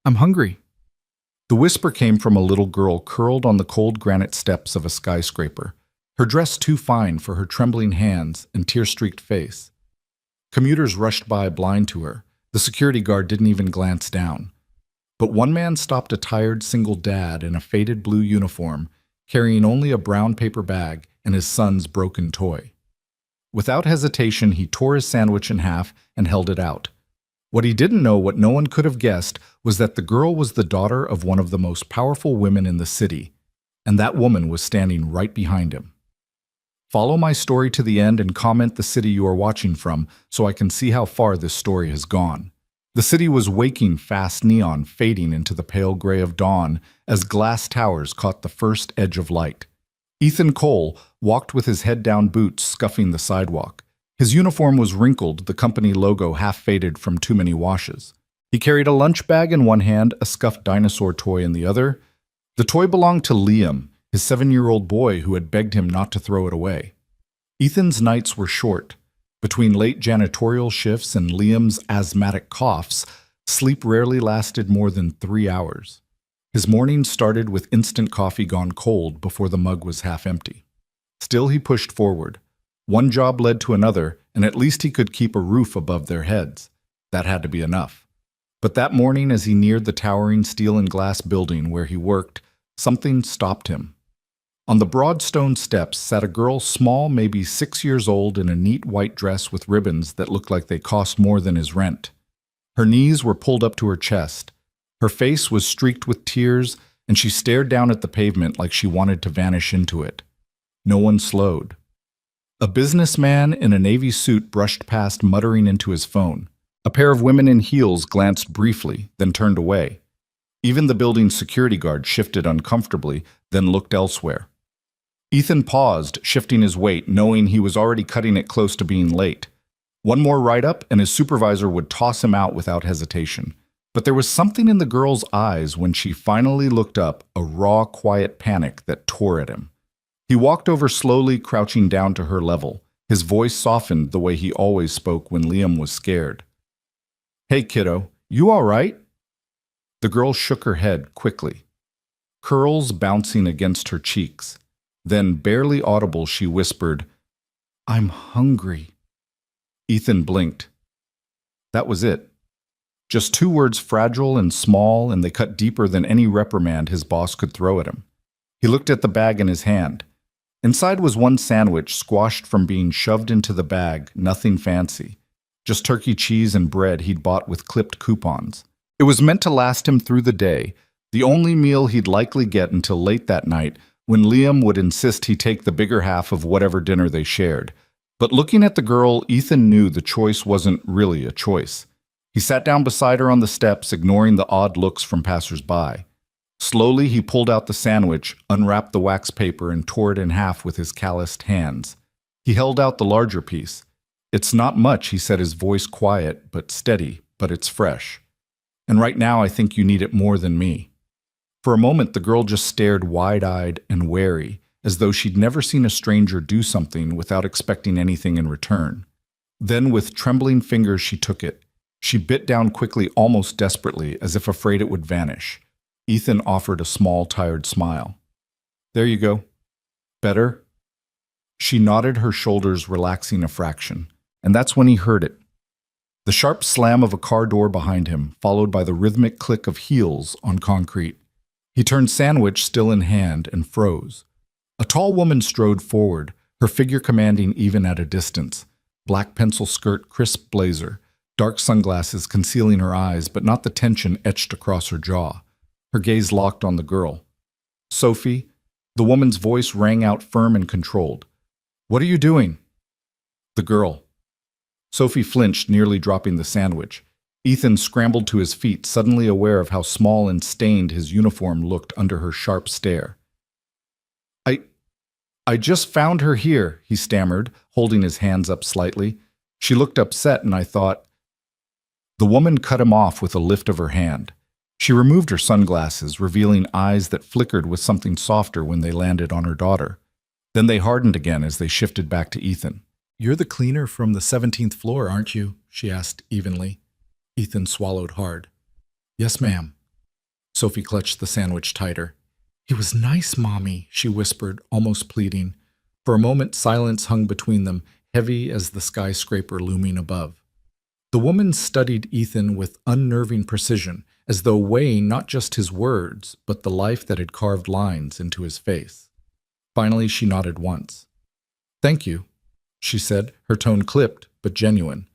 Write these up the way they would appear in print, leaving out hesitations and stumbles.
I'm hungry. The whisper came from a little girl curled on the cold granite steps of a skyscraper, her dress too fine for her trembling hands and tear-streaked face. Commuters rushed by blind to her. The security guard didn't even glance down. But one man stopped a tired single dad in a faded blue uniform, carrying only a brown paper bag and his son's broken toy. Without hesitation, he tore his sandwich in half and held it out. What he didn't know, what no one could have guessed, was that the girl was the daughter of one of the most powerful women in the city, and that woman was standing right behind him. Follow my story to the end and comment the city you are watching from so I can see how far this story has gone. The city was waking, fast neon fading into the pale gray of dawn as glass towers caught the first edge of light. Ethan Cole walked with his head-down boots scuffing the sidewalk. His uniform was wrinkled, the company logo half-faded from too many washes. He carried a lunch bag in one hand, a scuffed dinosaur toy in the other. The toy belonged to Liam, his 7-year-old boy who had begged him not to throw it away. Ethan's nights were short. Between late janitorial shifts and Liam's asthmatic coughs, sleep rarely lasted more than 3 hours. His mornings started with instant coffee gone cold before the mug was half empty. Still, he pushed forward. One job led to another, and at least he could keep a roof above their heads. That had to be enough. But that morning, as he neared the towering steel and glass building where he worked, something stopped him. On the broad stone steps sat a girl small, maybe 6 years old, in a neat white dress with ribbons that looked like they cost more than his rent. Her knees were pulled up to her chest. Her face was streaked with tears, and she stared down at the pavement like she wanted to vanish into it. No one slowed. A businessman in a navy suit brushed past, muttering into his phone. A pair of women in heels glanced briefly, then turned away. Even the building's security guard shifted uncomfortably, then looked elsewhere. Ethan paused, shifting his weight, knowing he was already cutting it close to being late. One more write-up, and his supervisor would toss him out without hesitation. But there was something in the girl's eyes when she finally looked up, a raw, quiet panic that tore at him. He walked over slowly, crouching down to her level. His voice softened the way he always spoke when Liam was scared. "Hey, kiddo, you all right?" The girl shook her head quickly, curls bouncing against her cheeks. Then, barely audible, she whispered, "I'm hungry." Ethan blinked. That was it. Just 2 words, fragile and small, and they cut deeper than any reprimand his boss could throw at him. He looked at the bag in his hand. Inside was one sandwich, squashed from being shoved into the bag, nothing fancy. Just turkey cheese and bread he'd bought with clipped coupons. It was meant to last him through the day, the only meal he'd likely get until late that night, when Liam would insist he take the bigger half of whatever dinner they shared. But looking at the girl, Ethan knew the choice wasn't really a choice. He sat down beside her on the steps, ignoring the odd looks from passers-by. Slowly, he pulled out the sandwich, unwrapped the wax paper, and tore it in half with his calloused hands. He held out the larger piece. "It's not much," he said, his voice quiet but steady, "but it's fresh. And right now I think you need it more than me." For a moment, the girl just stared wide-eyed and wary, as though she'd never seen a stranger do something without expecting anything in return. Then, with trembling fingers, she took it. She bit down quickly, almost desperately, as if afraid it would vanish. Ethan offered a small, tired smile. "There you go. Better?" She nodded, her shoulders relaxing a fraction, and that's when he heard it. The sharp slam of a car door behind him, followed by the rhythmic click of heels on concrete. He turned, sandwich still in hand, and froze. A tall woman strode forward, her figure commanding even at a distance. Black pencil skirt, crisp blazer, dark sunglasses concealing her eyes, but not the tension etched across her jaw. Her gaze locked on the girl. "Sophie," the woman's voice rang out firm and controlled. "What are you doing?" The girl. Sophie flinched, nearly dropping the sandwich. Ethan scrambled to his feet, suddenly aware of how small and stained his uniform looked under her sharp stare. I just found her here," he stammered, holding his hands up slightly. "She looked upset, and I thought—" The woman cut him off with a lift of her hand. She removed her sunglasses, revealing eyes that flickered with something softer when they landed on her daughter. Then they hardened again as they shifted back to Ethan. "You're the cleaner from the 17th floor, aren't you?" she asked evenly. Ethan swallowed hard. "Yes, ma'am." Sophie clutched the sandwich tighter. "He was nice, Mommy," she whispered, almost pleading. For a moment, silence hung between them, heavy as the skyscraper looming above. The woman studied Ethan with unnerving precision, as though weighing not just his words, but the life that had carved lines into his face. Finally, she nodded once. "Thank you," she said, her tone clipped, but genuine.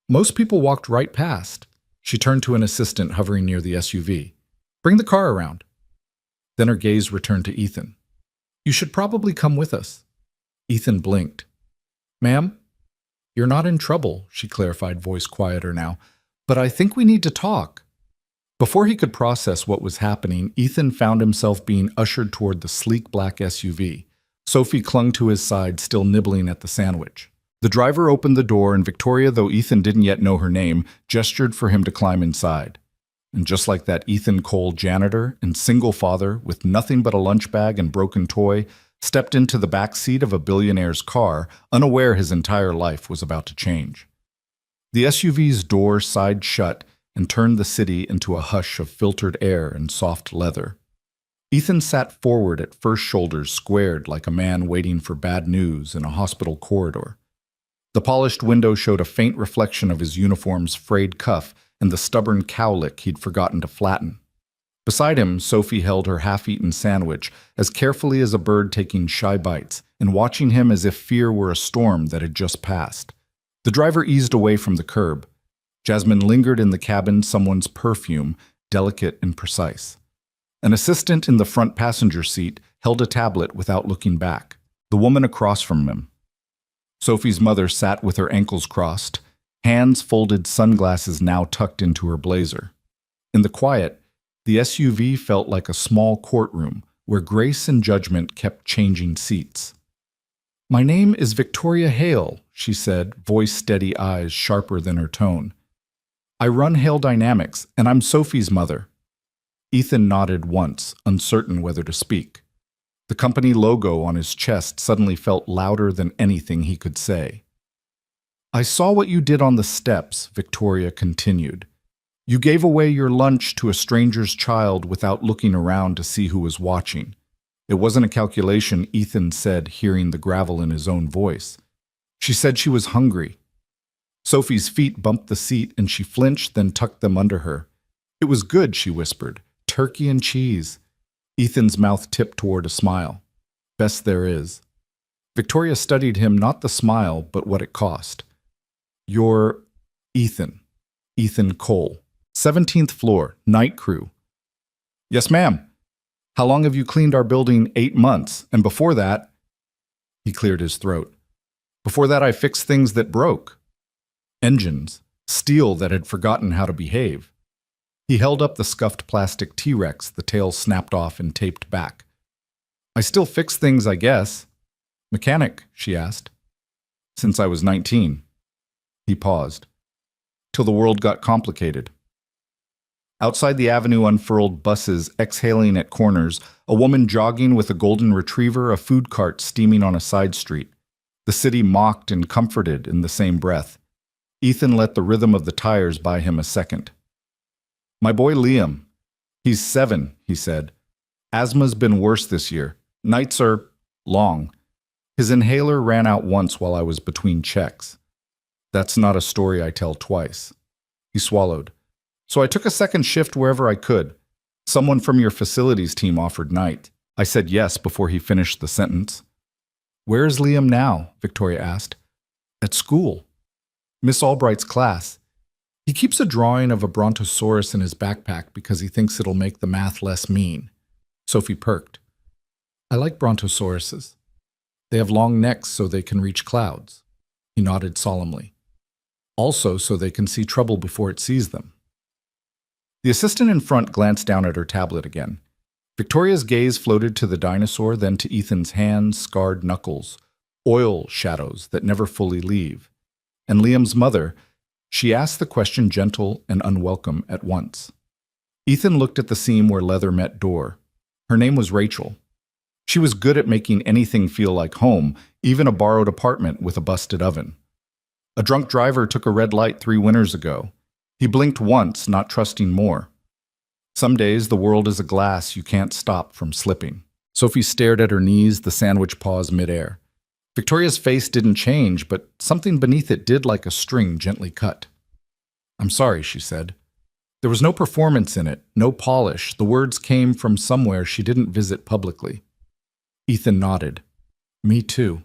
"Most people walked right past." She turned to an assistant hovering near the SUV. "Bring the car around." Then her gaze returned to Ethan. "You should probably come with us." Ethan blinked. "Ma'am, you're not in trouble," she clarified, voice quieter now, "but I think we need to talk." Before he could process what was happening, Ethan found himself being ushered toward the sleek black SUV. Sophie clung to his side, still nibbling at the sandwich. The driver opened the door, and Victoria, though Ethan didn't yet know her name, gestured for him to climb inside. And just like that, Ethan Cole, janitor and single father with nothing but a lunch bag and broken toy, stepped into the back seat of a billionaire's car, unaware his entire life was about to change. The SUV's door sighed shut and turned the city into a hush of filtered air and soft leather. Ethan sat forward at first, shoulders squared like a man waiting for bad news in a hospital corridor. The polished window showed a faint reflection of his uniform's frayed cuff and the stubborn cowlick he'd forgotten to flatten. Beside him, Sophie held her half-eaten sandwich as carefully as a bird taking shy bites, and watching him as if fear were a storm that had just passed. The driver eased away from the curb. Jasmine lingered in the cabin, someone's perfume, delicate and precise. An assistant in the front passenger seat held a tablet without looking back, the woman across from him. Sophie's mother sat with her ankles crossed, hands folded, sunglasses now tucked into her blazer. In the quiet, the SUV felt like a small courtroom where grace and judgment kept changing seats. "My name is Victoria Hale," she said, voice steady, eyes sharper than her tone. "I run Hale Dynamics, and I'm Sophie's mother." Ethan nodded once, uncertain whether to speak. The company logo on his chest suddenly felt louder than anything he could say. "I saw what you did on the steps," Victoria continued. "You gave away your lunch to a stranger's child without looking around to see who was watching." It wasn't a calculation, Ethan said, hearing the gravel in his own voice. "She said she was hungry." Sophie's feet bumped the seat and she flinched, then tucked them under her. "It was good," she whispered. "Turkey and cheese." Ethan's mouth tipped toward a smile. "Best there is." Victoria studied him, not the smile, but what it cost. "You're Ethan. Ethan Cole. 17th floor, night crew." "Yes, ma'am." "How long have you cleaned our building?" 8 months. "And before that—" He cleared his throat. "Before that I fixed things that broke. Engines. Steel that had forgotten how to behave." He held up the scuffed plastic T-Rex, the tail snapped off and taped back. "I still fix things, I guess." "Mechanic?" she asked. "Since I was 19. He paused. "Till the world got complicated." Outside the avenue unfurled buses exhaling at corners, a woman jogging with a golden retriever, a food cart steaming on a side street. The city mocked and comforted in the same breath. Ethan let the rhythm of the tires buy him a second. "My boy Liam. He's 7, he said. Asthma's been worse this year. Nights are long. His inhaler ran out once while I was between checks. That's not a story I tell twice." He swallowed. "So I took a second shift wherever I could. Someone from your facilities team offered night." I said yes before he finished the sentence. "Where is Liam now?" Victoria asked. "At school. Miss Albright's class. He keeps a drawing of a brontosaurus in his backpack because he thinks it'll make the math less mean." Sophie perked. "I like brontosauruses. They have long necks so they can reach clouds." He nodded solemnly. "Also so they can see trouble before it sees them." The assistant in front glanced down at her tablet again. Victoria's gaze floated to the dinosaur, then to Ethan's hands, scarred knuckles, oil shadows that never fully leave. And Liam's mother. She asked the question gentle and unwelcome at once. Ethan looked at the seam where leather met door. Her name was Rachel. She was good at making anything feel like home, even a borrowed apartment with a busted oven. A drunk driver took a red light 3 winters ago. He blinked once, not trusting more. Some days the world is a glass you can't stop from slipping. Sophie stared at her knees, the sandwich paused midair. Victoria's face didn't change, but something beneath it did, like a string gently cut. "I'm sorry," she said. There was no performance in it, no polish. The words came from somewhere she didn't visit publicly. Ethan nodded. "Me too."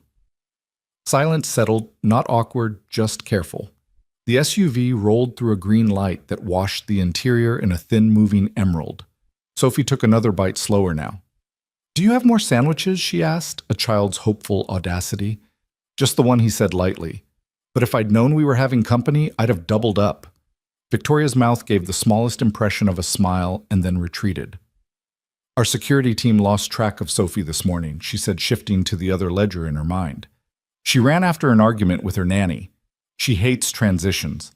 Silence settled, not awkward, just careful. The SUV rolled through a green light that washed the interior in a thin moving emerald. Sophie took another bite slower now. "Do you have more sandwiches?" she asked, a child's hopeful audacity. "Just the one," he said lightly. "But if I'd known we were having company, I'd have doubled up." Victoria's mouth gave the smallest impression of a smile and then retreated. "Our security team lost track of Sophie this morning," she said, shifting to the other ledger in her mind. "She ran after an argument with her nanny. She hates transitions.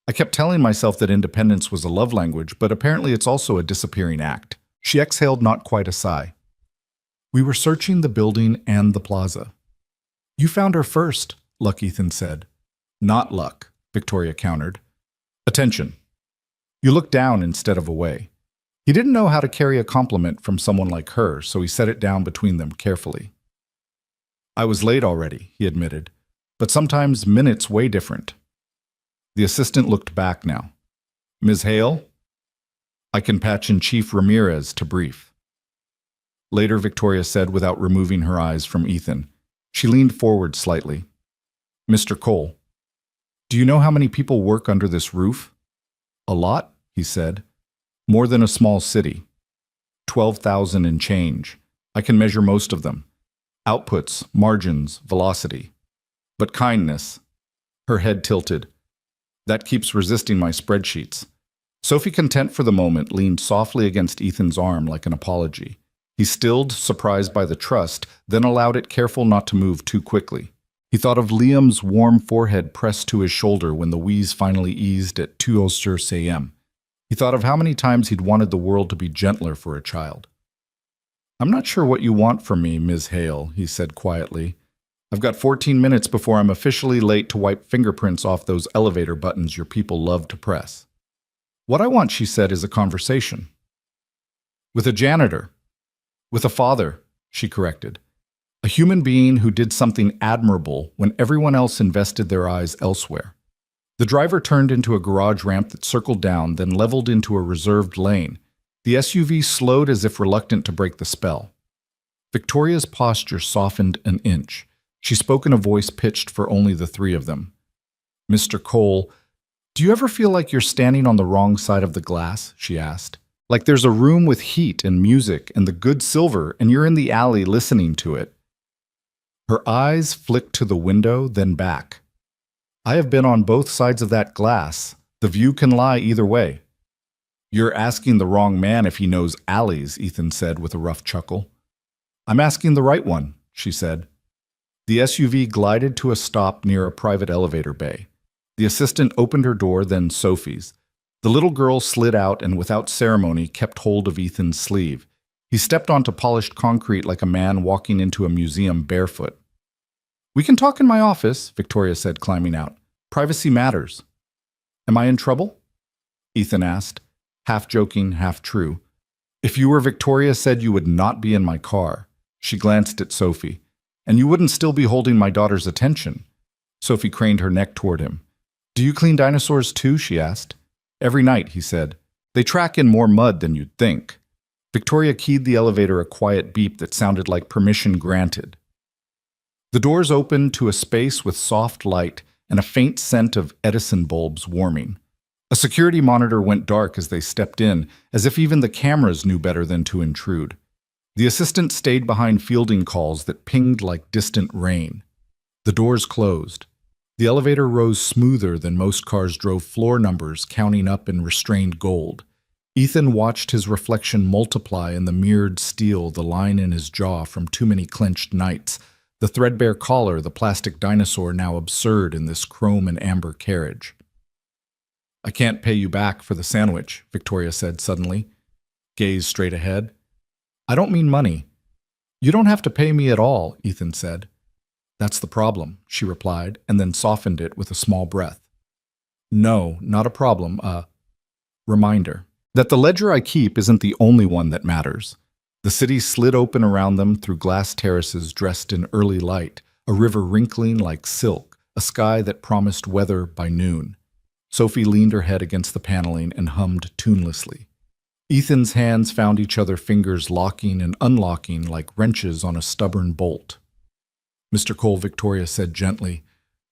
I kept telling myself that independence was a love language, but apparently it's also a disappearing act." She exhaled not quite a sigh. "We were searching the building and the plaza." "You found her first," Luck Ethan said. "Not luck," Victoria countered. "Attention." You looked down instead of away. He didn't know how to carry a compliment from someone like her, so he set it down between them carefully. "I was late already," he admitted, "but sometimes minutes way different." The assistant looked back now. "Ms. Hale?" "I can patch in Chief Ramirez to brief." Later, Victoria said without removing her eyes from Ethan. She leaned forward slightly. "Mr. Cole, do you know how many people work under this roof?" "A lot," he said. "More than a small city. 12,000 and change. I can measure most of them. Outputs, margins, velocity. But kindness." Her head tilted. "That keeps resisting my spreadsheets." Sophie, content for the moment, leaned softly against Ethan's arm like an apology. He stilled, surprised by the trust, then allowed it, careful not to move too quickly. He thought of Liam's warm forehead pressed to his shoulder when the wheeze finally eased at 2:00 a.m. He thought of how many times he'd wanted the world to be gentler for a child. "I'm not sure what you want from me, Ms. Hale," he said quietly. "I've got 14 minutes before I'm officially late to wipe fingerprints off those elevator buttons your people love to press." "What I want," she said, "is a conversation." "With a janitor." "With a father," she corrected. "A human being who did something admirable when everyone else invested their eyes elsewhere." The driver turned into a garage ramp that circled down, then leveled into a reserved lane. The SUV slowed as if reluctant to break the spell. Victoria's posture softened an inch. She spoke in a voice pitched for only the three of them. "Mr. Cole, do you ever feel like you're standing on the wrong side of the glass?" she asked. "Like there's a room with heat and music and the good silver, and you're in the alley listening to it." Her eyes flicked to the window, then back. "I have been on both sides of that glass. The view can lie either way." "You're asking the wrong man if he knows alleys," Ethan said with a rough chuckle. "I'm asking the right one," she said. The SUV glided to a stop near a private elevator bay. The assistant opened her door, then Sophie's. The little girl slid out and without ceremony kept hold of Ethan's sleeve. He stepped onto polished concrete like a man walking into a museum barefoot. "We can talk in my office," Victoria said, climbing out. "Privacy matters." "Am I in trouble?" Ethan asked, half joking, half true. "If you were Victoria said you would not be in my car." She glanced at Sophie. "And you wouldn't still be holding my daughter's attention." Sophie craned her neck toward him. "Do you clean dinosaurs too?" she asked. "Every night," he said. "They track in more mud than you'd think." Victoria keyed the elevator a quiet beep that sounded like permission granted. The doors opened to a space with soft light and a faint scent of Edison bulbs warming. A security monitor went dark as they stepped in, as if even the cameras knew better than to intrude. The assistant stayed behind fielding calls that pinged like distant rain. The doors closed. The elevator rose smoother than most cars drove, floor numbers counting up in restrained gold. Ethan watched his reflection multiply in the mirrored steel, the line in his jaw from too many clenched nights, the threadbare collar, the plastic dinosaur now absurd in this chrome and amber carriage. "I can't pay you back for the sandwich," Victoria said suddenly. Gaze straight ahead. "I don't mean money." "You don't have to pay me at all," Ethan said. "That's the problem," she replied, and then softened it with a small breath. "No, not a problem, a reminder." That the ledger I keep isn't the only one that matters. The city slid open around them through glass terraces dressed in early light, a river wrinkling like silk, a sky that promised weather by noon. Sophie leaned her head against the paneling and hummed tunelessly. Ethan's hands found each other, fingers locking and unlocking like wrenches on a stubborn bolt. Mr. Cole, Victoria said gently,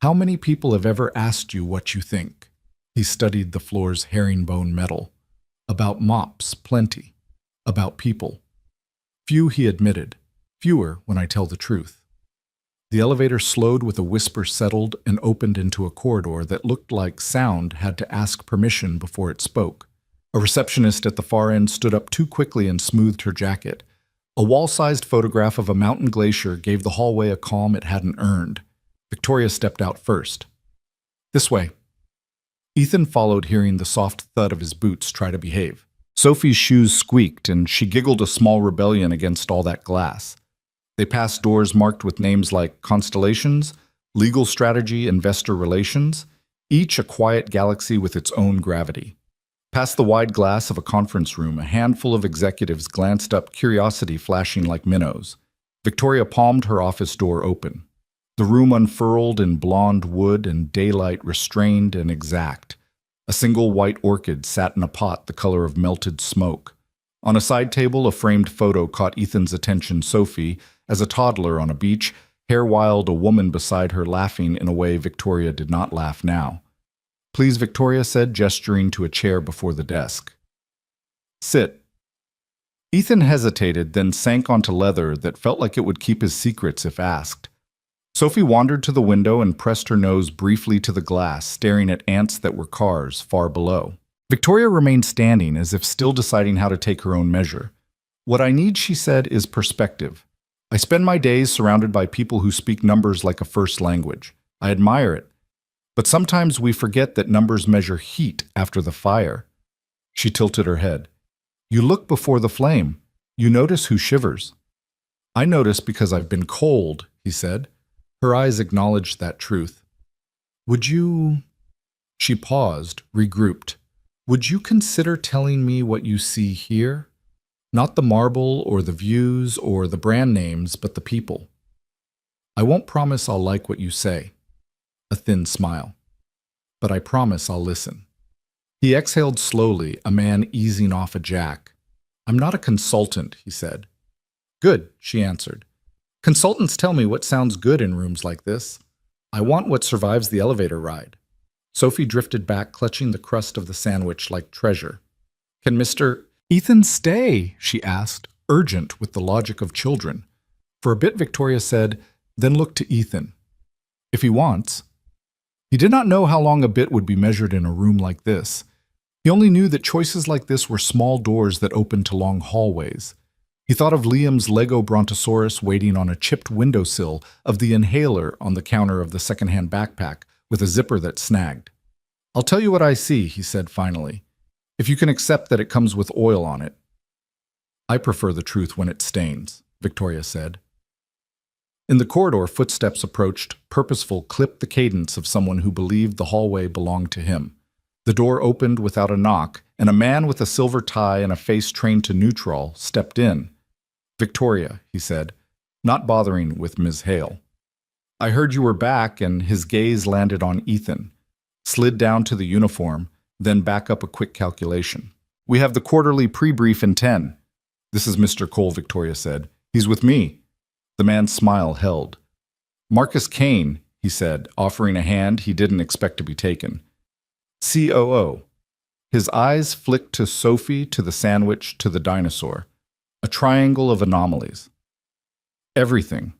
"How many people have ever asked you what you think?" He studied the floor's herringbone metal. "About mops, plenty. About people. Few," he admitted. "Fewer when I tell the truth." The elevator slowed with a whisper, settled, and opened into a corridor that looked like sound had to ask permission before it spoke. A receptionist at the far end stood up too quickly and smoothed her jacket. A wall-sized photograph of a mountain glacier gave the hallway a calm it hadn't earned. Victoria stepped out first. "This way." Ethan followed, hearing the soft thud of his boots try to behave. Sophie's shoes squeaked, and she giggled a small rebellion against all that glass. They passed doors marked with names like Constellations, Legal Strategy, Investor Relations, each a quiet galaxy with its own gravity. Past the wide glass of a conference room, a handful of executives glanced up, curiosity flashing like minnows. Victoria palmed her office door open. The room unfurled in blonde wood and daylight restrained and exact. A single white orchid sat in a pot the color of melted smoke. On a side table, a framed photo caught Ethan's attention. Sophie, as a toddler on a beach, hair wild, a woman beside her laughing in a way Victoria did not laugh now. "Please," Victoria said, gesturing to a chair before the desk. "Sit." Ethan hesitated, then sank onto leather that felt like it would keep his secrets if asked. Sophie wandered to the window and pressed her nose briefly to the glass, staring at ants that were cars far below. Victoria remained standing, as if still deciding how to take her own measure. "What I need," she said, "is perspective. I spend my days surrounded by people who speak numbers like a first language. I admire it. But sometimes we forget that numbers measure heat after the fire." She tilted her head. "You look before the flame. You notice who shivers." "I notice because I've been cold," he said. Her eyes acknowledged that truth. "Would you—" She paused, regrouped. "Would you consider telling me what you see here? Not the marble or the views or the brand names, but the people. I won't promise I'll like what you say." A thin smile. "But I promise I'll listen." He exhaled slowly, a man easing off a jack. "I'm not a consultant," he said. "Good," she answered. "Consultants tell me what sounds good in rooms like this. I want what survives the elevator ride." Sophie drifted back, clutching the crust of the sandwich like treasure. "Can Mr. Ethan stay?" she asked, urgent with the logic of children. For a bit, Victoria said, then looked to Ethan. "If he wants." He did not know how long a bit would be measured in a room like this. He only knew that choices like this were small doors that opened to long hallways. He thought of Liam's Lego Brontosaurus waiting on a chipped windowsill, of the inhaler on the counter of the secondhand backpack with a zipper that snagged. "I'll tell you what I see," he said finally, "if you can accept that it comes with oil on it." "I prefer the truth when it stains," Victoria said. In the corridor, footsteps approached, purposeful, clipped the cadence of someone who believed the hallway belonged to him. The door opened without a knock, and a man with a silver tie and a face trained to neutral stepped in. "Victoria," he said, not bothering with Ms. Hale. "I heard you were back," and his gaze landed on Ethan. Slid down to the uniform, then back up a quick calculation. "We have the quarterly pre-brief in 10. "This is Mr. Cole," Victoria said. "He's with me." The man's smile held. "Marcus Kane," he said, offering a hand he didn't expect to be taken. "COO." His eyes flicked to Sophie, to the sandwich, to the dinosaur. A triangle of anomalies. "Everything."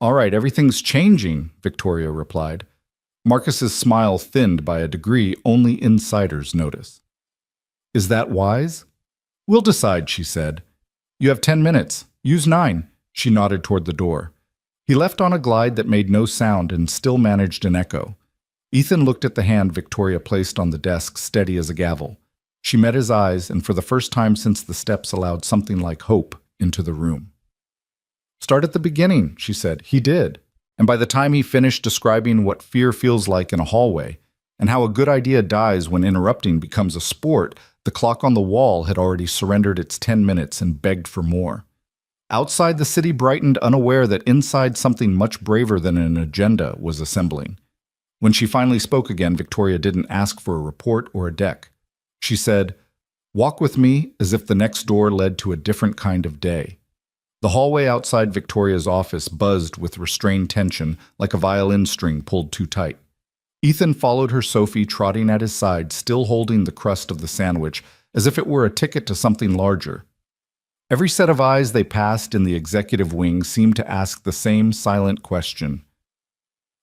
"All right, everything's changing," Victoria replied. Marcus's smile thinned by a degree only insiders notice. "Is that wise?" "We'll decide," she said. "You have 10 minutes. Use 9. She nodded toward the door. He left on a glide that made no sound and still managed an echo. Ethan looked at the hand Victoria placed on the desk, steady as a gavel. She met his eyes, and for the first time since the steps allowed something like hope into the room. "Start at the beginning," she said. He did. And by the time he finished describing what fear feels like in a hallway, and how a good idea dies when interrupting becomes a sport, The clock on the wall had already surrendered its 10 minutes and begged for more. Outside, the city brightened, unaware that inside something much braver than an agenda was assembling. When she finally spoke again, Victoria didn't ask for a report or a deck. She said, "Walk with me," as if the next door led to a different kind of day. The hallway outside Victoria's office buzzed with restrained tension, like a violin string pulled too tight. Ethan followed her, Sophie trotting at his side, still holding the crust of the sandwich, as if it were a ticket to something larger. Every set of eyes they passed in the executive wing seemed to ask the same silent question.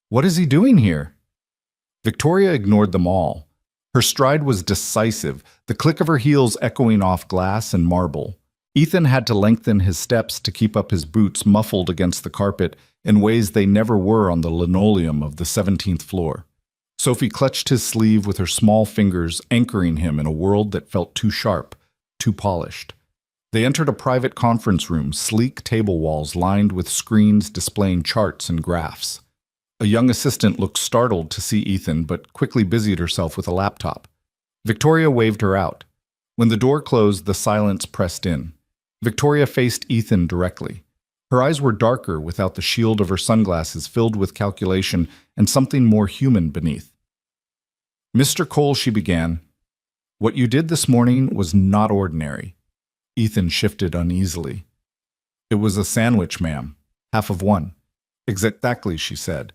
"What is he doing here?" Victoria ignored them all. Her stride was decisive, the click of her heels echoing off glass and marble. Ethan had to lengthen his steps to keep up his boots muffled against the carpet in ways they never were on the linoleum of the 17th floor. Sophie clutched his sleeve with her small fingers, anchoring him in a world that felt too sharp, too polished. They entered a private conference room, sleek table walls lined with screens displaying charts and graphs. A young assistant looked startled to see Ethan, but quickly busied herself with a laptop. Victoria waved her out. When the door closed, the silence pressed in. Victoria faced Ethan directly. Her eyes were darker without the shield of her sunglasses, filled with calculation and something more human beneath. "Mr. Cole," she began, "what you did this morning was not ordinary." Ethan shifted uneasily. "It was a sandwich, ma'am. Half of one." "Exactly," she said.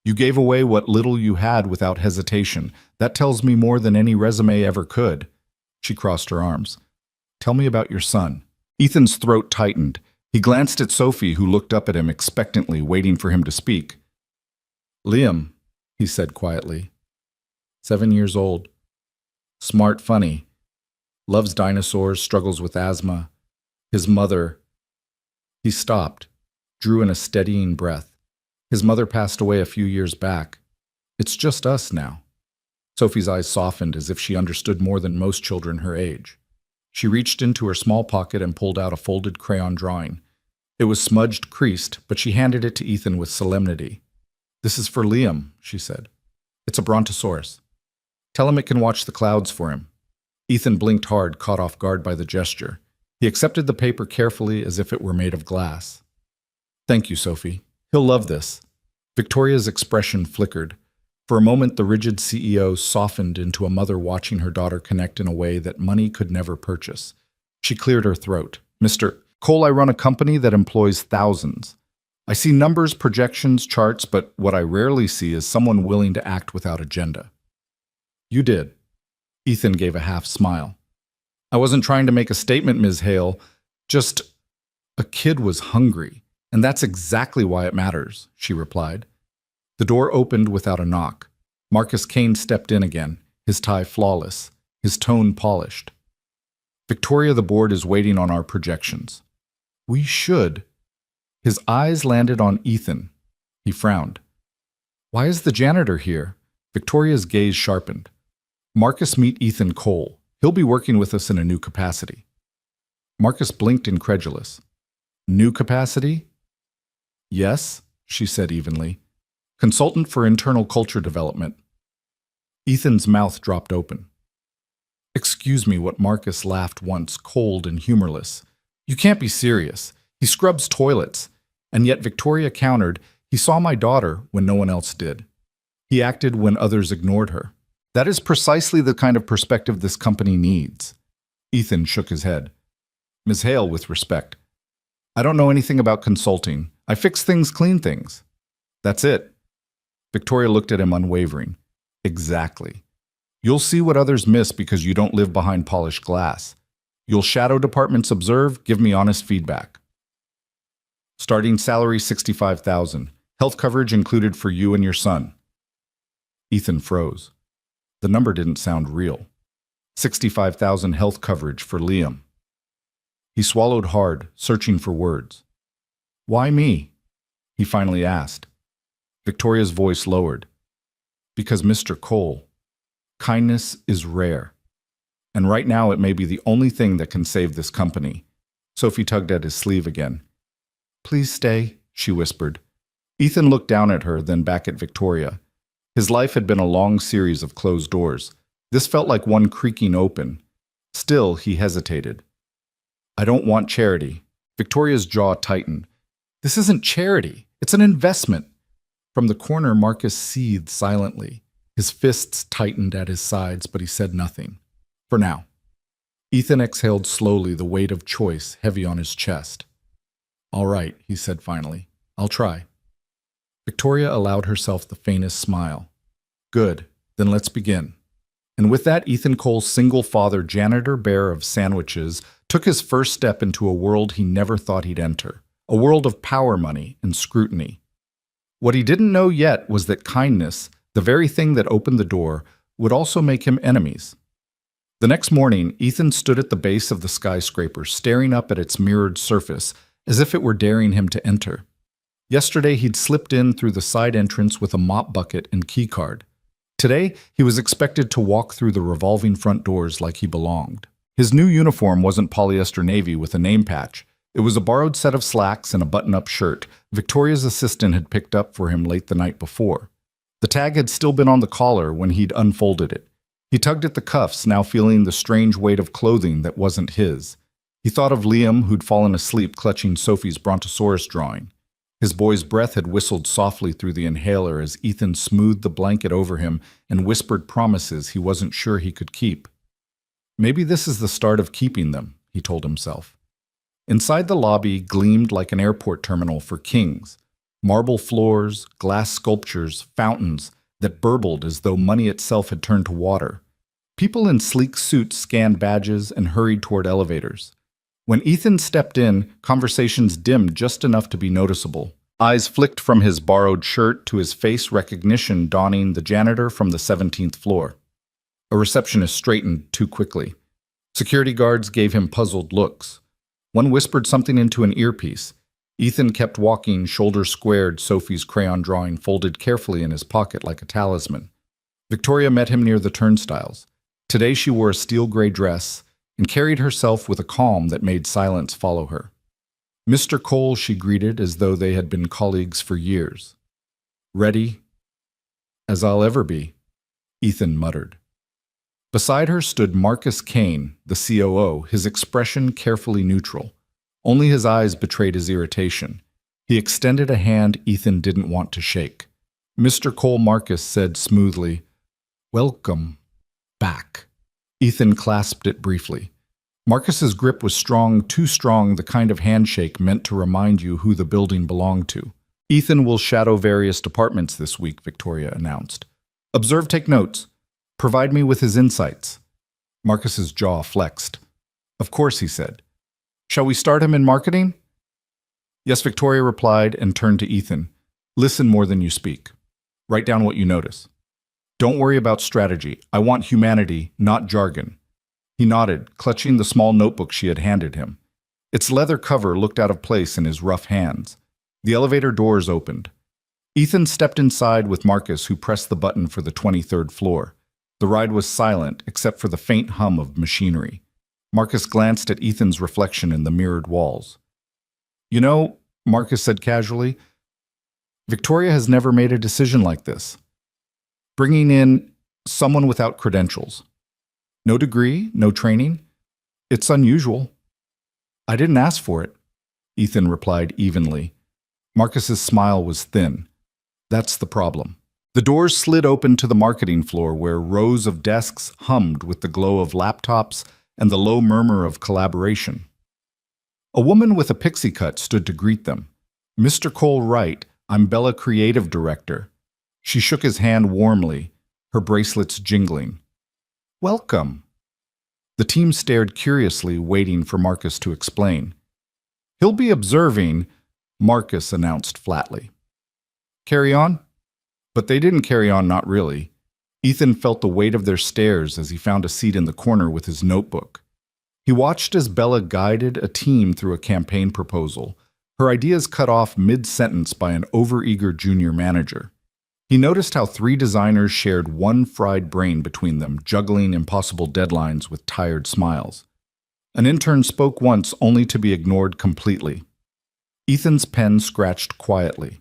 "You gave away what little you had without hesitation. That tells me more than any resume ever could." She crossed her arms. "Tell me about your son." Ethan's throat tightened. He glanced at Sophie, who looked up at him expectantly, waiting for him to speak. "Liam," he said quietly. 7 years old. Smart, funny. Loves dinosaurs, struggles with asthma. His mother... He stopped, drew in a steadying breath. His mother passed away a few years back. It's just us now. Sophie's eyes softened as if she understood more than most children her age. She reached into her small pocket and pulled out a folded crayon drawing. It was smudged, creased, but she handed it to Ethan with solemnity. "This is for Liam," she said. "It's a brontosaurus. Tell him it can watch the clouds for him." Ethan blinked hard, caught off guard by the gesture. He accepted the paper carefully as if it were made of glass. "Thank you, Sophie. He'll love this." Victoria's expression flickered. For a moment, the rigid CEO softened into a mother watching her daughter connect in a way that money could never purchase. She cleared her throat. "Mr. Cole, I run a company that employs thousands. I see numbers, projections, charts, but what I rarely see is someone willing to act without agenda." "You did." Ethan gave a half smile. "I wasn't trying to make a statement, Ms. Hale. Just, a kid was hungry, and that's exactly why it matters," she replied. The door opened without a knock. Marcus Kane stepped in again, his tie flawless, his tone polished. "Victoria, the board is waiting on our projections." "We should." His eyes landed on Ethan. He frowned. "Why is the janitor here?" Victoria's gaze sharpened. "Marcus, meet Ethan Cole. He'll be working with us in a new capacity." Marcus blinked, incredulous. "New capacity?" "Yes," she said evenly. "Consultant for internal culture development." Ethan's mouth dropped open. "Excuse me," what Marcus laughed once, cold and humorless. "You can't be serious. He scrubs toilets." And yet Victoria countered, "He saw my daughter when no one else did. He acted when others ignored her. That is precisely the kind of perspective this company needs." Ethan shook his head. "Ms. Hale, with respect, I don't know anything about consulting. I fix things, clean things. That's it." Victoria looked at him unwavering. "Exactly. You'll see what others miss because you don't live behind polished glass. You'll shadow departments, observe, give me honest feedback." "Starting salary $65,000. Health coverage included for you and your son." Ethan froze. The number didn't sound real. 65,000 health coverage for Liam. He swallowed hard, searching for words. "Why me?" he finally asked. Victoria's voice lowered. "Because, Mr. Cole, kindness is rare. And right now it may be the only thing that can save this company." Sophie tugged at his sleeve again. "Please stay," she whispered. Ethan looked down at her, then back at Victoria. His life had been a long series of closed doors. This felt like one creaking open. Still, he hesitated. I don't want charity. Victoria's jaw tightened. This isn't charity. It's an investment. From the corner, Marcus seethed silently. His fists tightened at his sides, but he said nothing. For now. Ethan exhaled slowly, the weight of choice heavy on his chest. All right, he said finally. I'll try. Victoria allowed herself the faintest smile. Good, then let's begin. And with that, Ethan Cole's single-father janitor bearer of sandwiches took his first step into a world he never thought he'd enter, a world of power money and scrutiny. What he didn't know yet was that kindness, the very thing that opened the door, would also make him enemies. The next morning, Ethan stood at the base of the skyscraper, staring up at its mirrored surface, as if it were daring him to enter. Yesterday, he'd slipped in through the side entrance with a mop bucket and keycard. Today, he was expected to walk through the revolving front doors like he belonged. His new uniform wasn't polyester navy with a name patch. It was a borrowed set of slacks and a button-up shirt Victoria's assistant had picked up for him late the night before. The tag had still been on the collar when he'd unfolded it. He tugged at the cuffs, now feeling the strange weight of clothing that wasn't his. He thought of Liam, who'd fallen asleep clutching Sophie's Brontosaurus drawing. His boy's breath had whistled softly through the inhaler as Ethan smoothed the blanket over him and whispered promises he wasn't sure he could keep. Maybe this is the start of keeping them, he told himself. Inside the lobby gleamed like an airport terminal for kings. Marble floors, glass sculptures, fountains that burbled as though money itself had turned to water. People in sleek suits scanned badges and hurried toward elevators. When Ethan stepped in, conversations dimmed just enough to be noticeable. Eyes flicked from his borrowed shirt to his face recognition dawning the janitor from the 17th floor. A receptionist straightened too quickly. Security guards gave him puzzled looks. One whispered something into an earpiece. Ethan kept walking, shoulders squared, Sophie's crayon drawing folded carefully in his pocket like a talisman. Victoria met him near the turnstiles. Today she wore a steel-gray dress and carried herself with a calm that made silence follow her. Mr. Cole, she greeted as though they had been colleagues for years. Ready? As I'll ever be, Ethan muttered. Beside her stood Marcus Kane, the COO, his expression carefully neutral. Only his eyes betrayed his irritation. He extended a hand Ethan didn't want to shake. Mr. Cole, Marcus said smoothly, "Welcome back." Ethan clasped it briefly. Marcus's grip was strong, too strong, the kind of handshake meant to remind you who the building belonged to. Ethan will shadow various departments this week, Victoria announced. Observe, take notes. Provide me with his insights. Marcus's jaw flexed. Of course, he said. Shall we start him in marketing? Yes, Victoria replied and turned to Ethan. Listen more than you speak. Write down what you notice. Don't worry about strategy. I want humanity, not jargon. He nodded, clutching the small notebook she had handed him. Its leather cover looked out of place in his rough hands. The elevator doors opened. Ethan stepped inside with Marcus, who pressed the button for the 23rd floor. The ride was silent, except for the faint hum of machinery. Marcus glanced at Ethan's reflection in the mirrored walls. You know, Marcus said casually, Victoria has never made a decision like this. Bringing in someone without credentials. No degree, no training. It's unusual. I didn't ask for it, Ethan replied evenly. Marcus's smile was thin. That's the problem. The doors slid open to the marketing floor where rows of desks hummed with the glow of laptops and the low murmur of collaboration. A woman with a pixie cut stood to greet them. Mr. Cole Wright, I'm Bella Creative Director. She shook his hand warmly, her bracelets jingling. Welcome. The team stared curiously, waiting for Marcus to explain. He'll be observing, Marcus announced flatly. Carry on? But they didn't carry on, not really. Ethan felt the weight of their stares as he found a seat in the corner with his notebook. He watched as Bella guided a team through a campaign proposal, her ideas cut off mid-sentence by an overeager junior manager. He noticed how 3 designers shared one fried brain between them, juggling impossible deadlines with tired smiles. An intern spoke once only to be ignored completely. Ethan's pen scratched quietly.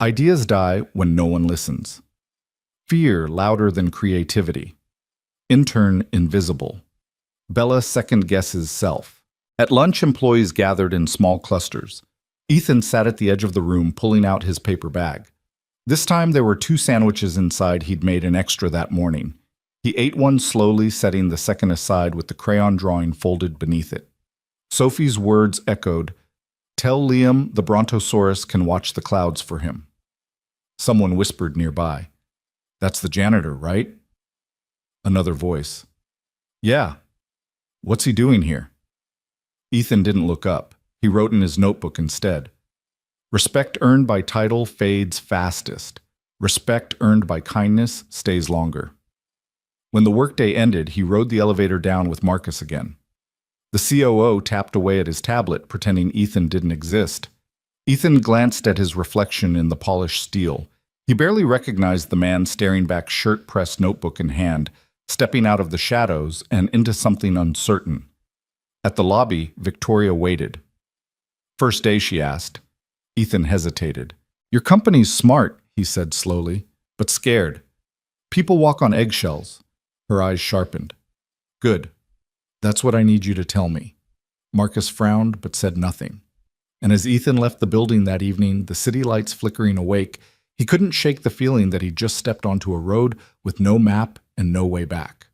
Ideas die when no one listens. Fear louder than creativity. Intern invisible. Bella second-guesses self. At lunch, employees gathered in small clusters. Ethan sat at the edge of the room, pulling out his paper bag. This time there were 2 sandwiches inside he'd made an extra that morning. He ate one slowly, setting the second aside with the crayon drawing folded beneath it. Sophie's words echoed, "Tell Liam the Brontosaurus can watch the clouds for him." Someone whispered nearby, "That's the janitor, right?" Another voice, "Yeah. What's he doing here?" Ethan didn't look up. He wrote in his notebook instead. Respect earned by title fades fastest. Respect earned by kindness stays longer. When the workday ended, he rode the elevator down with Marcus again. The COO tapped away at his tablet, pretending Ethan didn't exist. Ethan glanced at his reflection in the polished steel. He barely recognized the man staring back, shirt-pressed notebook in hand, stepping out of the shadows and into something uncertain. At the lobby, Victoria waited. "First day?" she asked. Ethan hesitated. "Your company's smart," he said slowly, "but scared. People walk on eggshells." Her eyes sharpened. "Good. That's what I need you to tell me." Marcus frowned but said nothing. And as Ethan left the building that evening, the city lights flickering awake, he couldn't shake the feeling that he'd just stepped onto a road with no map and no way back.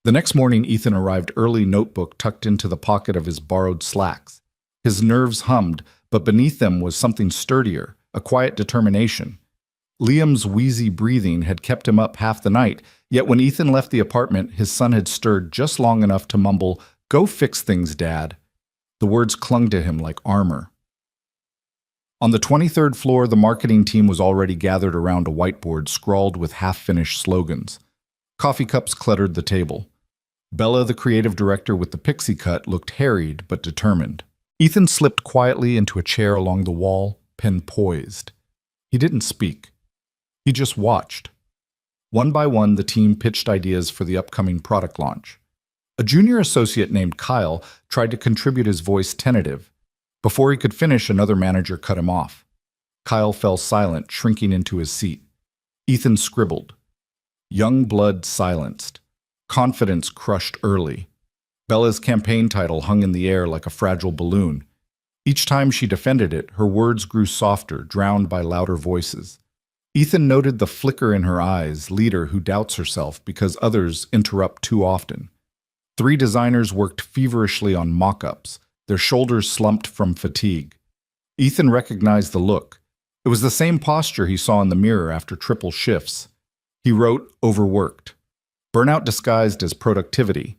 The next morning, Ethan arrived early, notebook tucked into the pocket of his borrowed slacks. His nerves hummed, but beneath them was something sturdier, a quiet determination. Liam's wheezy breathing had kept him up half the night, yet when Ethan left the apartment, his son had stirred just long enough to mumble, "Go fix things, Dad." The words clung to him like armor. On the 23rd floor, the marketing team was already gathered around a whiteboard scrawled with half-finished slogans. Coffee cups cluttered the table. Bella, the creative director with the pixie cut, looked harried but determined. Ethan slipped quietly into a chair along the wall, pen poised. He didn't speak. He just watched. One by one, the team pitched ideas for the upcoming product launch. A junior associate named Kyle tried to contribute, his voice tentative. Before he could finish, another manager cut him off. Kyle fell silent, shrinking into his seat. Ethan scribbled. Young blood silenced. Confidence crushed early. Bella's campaign title hung in the air like a fragile balloon. Each time she defended it, her words grew softer, drowned by louder voices. Ethan noted the flicker in her eyes, leader who doubts herself because others interrupt too often. 3 designers worked feverishly on mock-ups, their shoulders slumped from fatigue. Ethan recognized the look. It was the same posture he saw in the mirror after triple shifts. He wrote, "Overworked." Burnout disguised as productivity.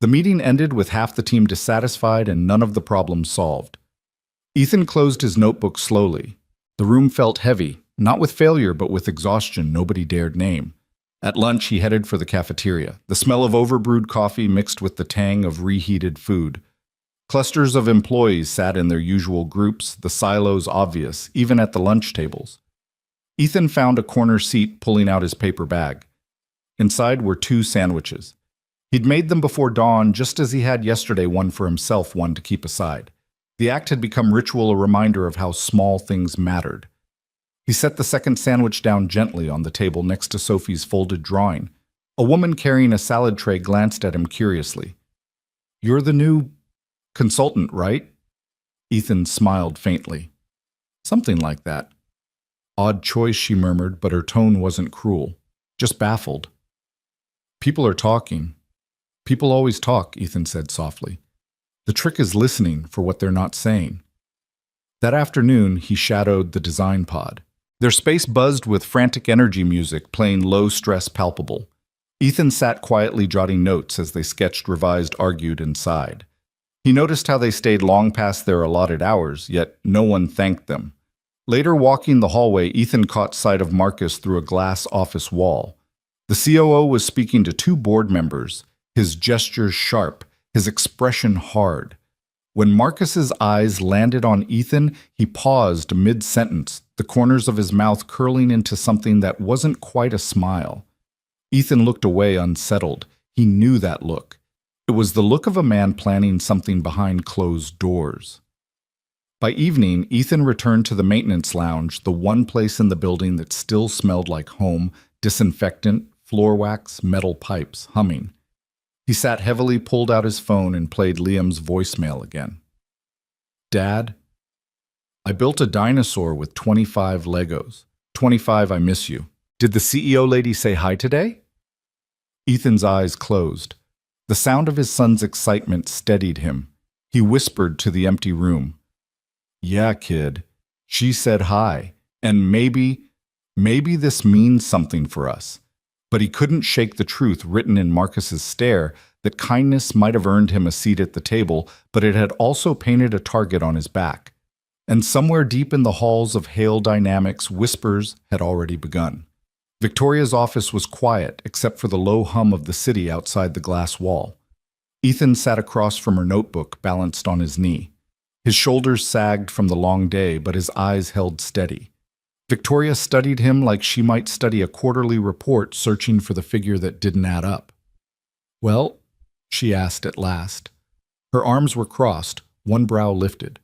The meeting ended with half the team dissatisfied and none of the problems solved. Ethan closed his notebook slowly. The room felt heavy, not with failure but with exhaustion nobody dared name. At lunch, he headed for the cafeteria, the smell of overbrewed coffee mixed with the tang of reheated food. Clusters of employees sat in their usual groups, the silos obvious, even at the lunch tables. Ethan found a corner seat, pulling out his paper bag. Inside were 2 sandwiches. He'd made them before dawn, just as he had yesterday, one for himself, one to keep aside. The act had become ritual, a reminder of how small things mattered. He set the second sandwich down gently on the table next to Sophie's folded drawing. A woman carrying a salad tray glanced at him curiously. "You're the new consultant, right?" Ethan smiled faintly. "Something like that." "Odd choice," she murmured, but her tone wasn't cruel, just baffled. "People are talking." "People always talk," Ethan said softly. "The trick is listening for what they're not saying." That afternoon, he shadowed the design pod. Their space buzzed with frantic energy music, playing low-stress palpable. Ethan sat quietly jotting notes as they sketched, revised, argued, and sighed. He noticed how they stayed long past their allotted hours, yet no one thanked them. Later, walking the hallway, Ethan caught sight of Marcus through a glass office wall. The COO was speaking to 2 board members, his gestures sharp, his expression hard. When Marcus's eyes landed on Ethan, he paused mid-sentence, the corners of his mouth curling into something that wasn't quite a smile. Ethan looked away, unsettled. He knew that look. It was the look of a man planning something behind closed doors. By evening, Ethan returned to the maintenance lounge, the one place in the building that still smelled like home, disinfectant, floor wax, metal pipes, humming. He sat heavily, pulled out his phone, and played Liam's voicemail again. Dad, I built a dinosaur with 25 Legos. 25, I miss you. Did the CEO lady say hi today? Ethan's eyes closed. The sound of his son's excitement steadied him. He whispered to the empty room. Yeah, kid. She said hi, and maybe this means something for us. But he couldn't shake the truth written in Marcus's stare that kindness might have earned him a seat at the table, but it had also painted a target on his back. And somewhere deep in the halls of Hale Dynamics, whispers had already begun. Victoria's office was quiet, except for the low hum of the city outside the glass wall. Ethan sat across from her notebook, balanced on his knee. His shoulders sagged from the long day, but his eyes held steady. Victoria studied him like she might study a quarterly report searching for the figure that didn't add up. Well, she asked at last. Her arms were crossed, one brow lifted.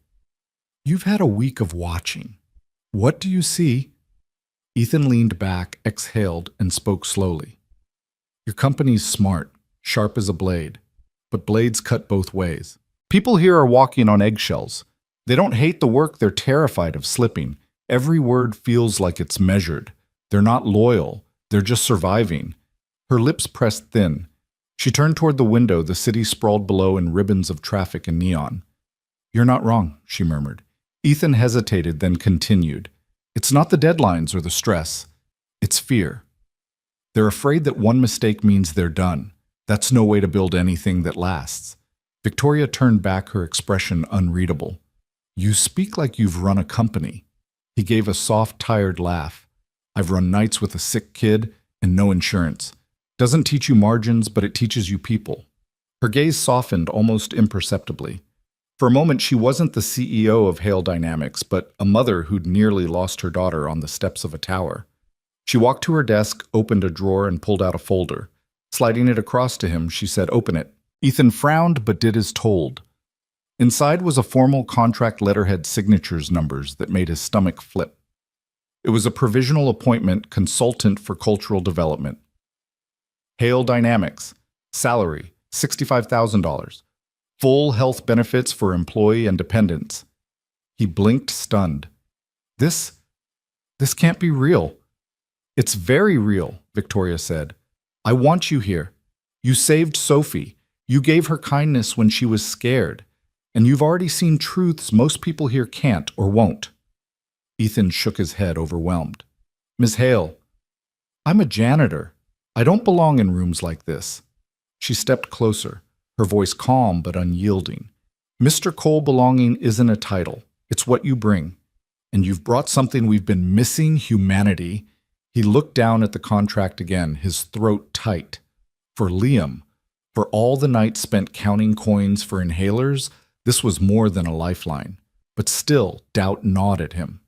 You've had a week of watching. What do you see? Ethan leaned back, exhaled, and spoke slowly. Your company's smart, sharp as a blade, but blades cut both ways. People here are walking on eggshells. They don't hate the work, they're terrified of slipping. Every word feels like it's measured. They're not loyal, they're just surviving. Her lips pressed thin. She turned toward the window, the city sprawled below in ribbons of traffic and neon. You're not wrong, she murmured. Ethan hesitated, then continued. It's not the deadlines or the stress. It's fear. They're afraid that one mistake means they're done. That's no way to build anything that lasts. Victoria turned back, her expression unreadable. You speak like you've run a company. He gave a soft, tired laugh. I've run nights with a sick kid and no insurance. Doesn't teach you margins, but it teaches you people. Her gaze softened almost imperceptibly. For a moment, she wasn't the CEO of Hale Dynamics, but a mother who'd nearly lost her daughter on the steps of a tower. She walked to her desk, opened a drawer, and pulled out a folder. Sliding it across to him, she said, "Open it." Ethan frowned but did as told. Inside was a formal contract letterhead signatures numbers that made his stomach flip. It was a provisional appointment, consultant for cultural development. Hale Dynamics, salary, $65,000. Full health benefits for employee and dependents. He blinked, stunned. This can't be real. It's very real, Victoria said. I want you here. You saved Sophie. You gave her kindness when she was scared. And you've already seen truths most people here can't or won't. Ethan shook his head, overwhelmed. Ms. Hale, I'm a janitor. I don't belong in rooms like this. She stepped closer, her voice calm but unyielding. Mr. Cole belonging isn't a title. It's what you bring. And you've brought something we've been missing, humanity. He looked down at the contract again, his throat tight. For Liam, for all the nights spent counting coins for inhalers, this was more than a lifeline. But still, doubt gnawed at him.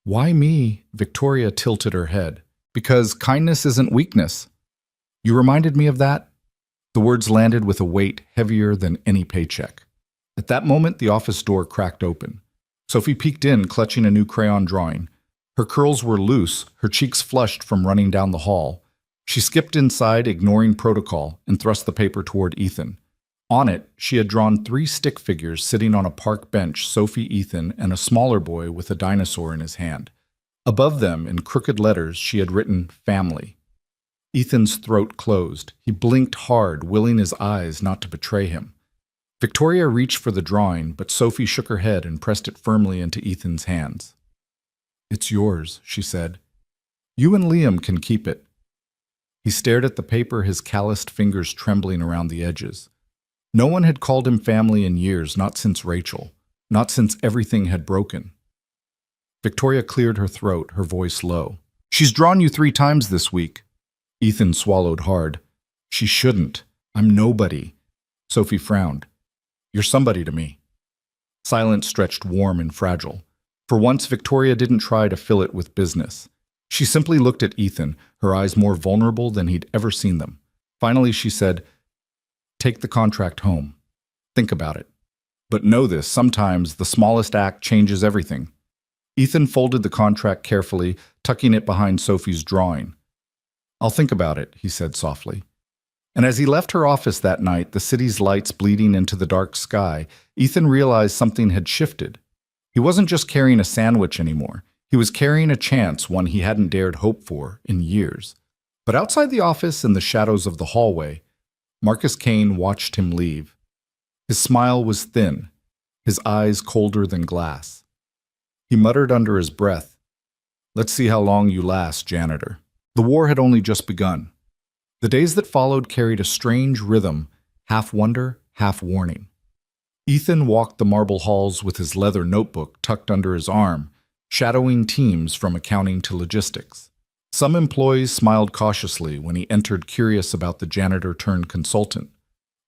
Why me? Victoria tilted her head. Because kindness isn't weakness. You reminded me of that. The words landed with a weight heavier than any paycheck. At that moment, the office door cracked open. Sophie peeked in, clutching a new crayon drawing. Her curls were loose, her cheeks flushed from running down the hall. She skipped inside, ignoring protocol, and thrust the paper toward Ethan. On it, she had drawn 3 stick figures sitting on a park bench, Sophie, Ethan, and a smaller boy with a dinosaur in his hand. Above them, in crooked letters, she had written, family. Ethan's throat closed. He blinked hard, willing his eyes not to betray him. Victoria reached for the drawing, but Sophie shook her head and pressed it firmly into Ethan's hands. It's yours, she said. You and Liam can keep it. He stared at the paper, his calloused fingers trembling around the edges. No one had called him family in years, not since Rachel, not since everything had broken. Victoria cleared her throat, her voice low. She's drawn you 3 times this week. Ethan swallowed hard. She shouldn't. I'm nobody. Sophie frowned. You're somebody to me. Silence stretched warm and fragile. For once, Victoria didn't try to fill it with business. She simply looked at Ethan, her eyes more vulnerable than he'd ever seen them. Finally, she said, Take the contract home. Think about it. But know this, sometimes the smallest act changes everything. Ethan folded the contract carefully, tucking it behind Sophie's drawing. I'll think about it, he said softly. And as he left her office that night, the city's lights bleeding into the dark sky, Ethan realized something had shifted. He wasn't just carrying a sandwich anymore. He was carrying a chance, one he hadn't dared hope for in years. But outside the office, in the shadows of the hallway, Marcus Kane watched him leave. His smile was thin, his eyes colder than glass. He muttered under his breath, "Let's see how long you last, janitor." The war had only just begun. The days that followed carried a strange rhythm, half wonder, half warning. Ethan walked the marble halls with his leather notebook tucked under his arm, shadowing teams from accounting to logistics. Some employees smiled cautiously when he entered, curious about the janitor-turned-consultant.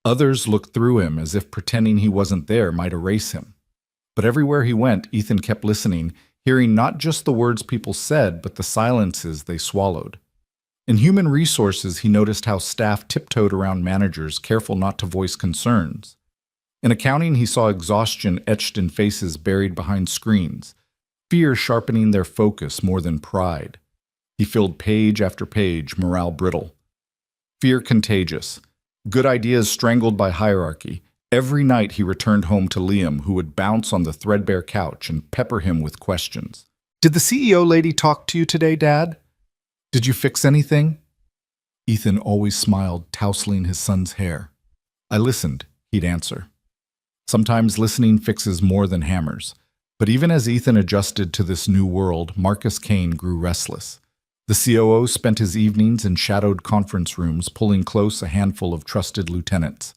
Others looked through him as if pretending he wasn't there might erase him. But everywhere he went, Ethan kept listening, hearing not just the words people said, but the silences they swallowed. In human resources, he noticed how staff tiptoed around managers, careful not to voice concerns. In accounting, he saw exhaustion etched in faces buried behind screens, fear sharpening their focus more than pride. He filled page after page, morale brittle. Fear contagious. Good ideas strangled by hierarchy. Every night he returned home to Liam, who would bounce on the threadbare couch and pepper him with questions. "Did the CEO lady talk to you today, Dad? Did you fix anything?" Ethan always smiled, tousling his son's hair. "I listened," he'd answer. Sometimes listening fixes more than hammers. But even as Ethan adjusted to this new world, Marcus Kane grew restless. The COO spent his evenings in shadowed conference rooms, pulling close a handful of trusted lieutenants.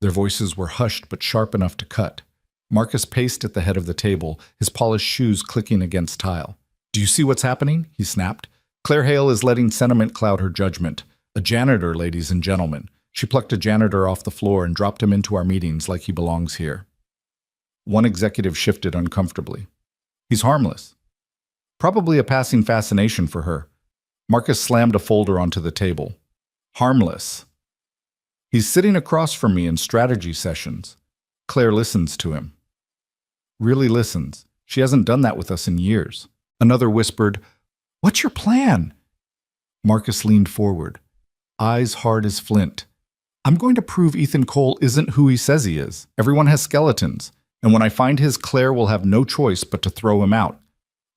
Their voices were hushed but sharp enough to cut. Marcus paced at the head of the table, his polished shoes clicking against tile. "Do you see what's happening?" he snapped. "Claire Hale is letting sentiment cloud her judgment. A janitor, ladies and gentlemen. She plucked a janitor off the floor and dropped him into our meetings like he belongs here." One executive shifted uncomfortably. "He's harmless." Probably a passing fascination for her. Marcus slammed a folder onto the table. "Harmless. He's sitting across from me in strategy sessions. Claire listens to him." Really listens. She hasn't done that with us in years. Another whispered, "What's your plan?" Marcus leaned forward, eyes hard as flint. "I'm going to prove Ethan Cole isn't who he says he is. Everyone has skeletons, and when I find his, Claire will have no choice but to throw him out."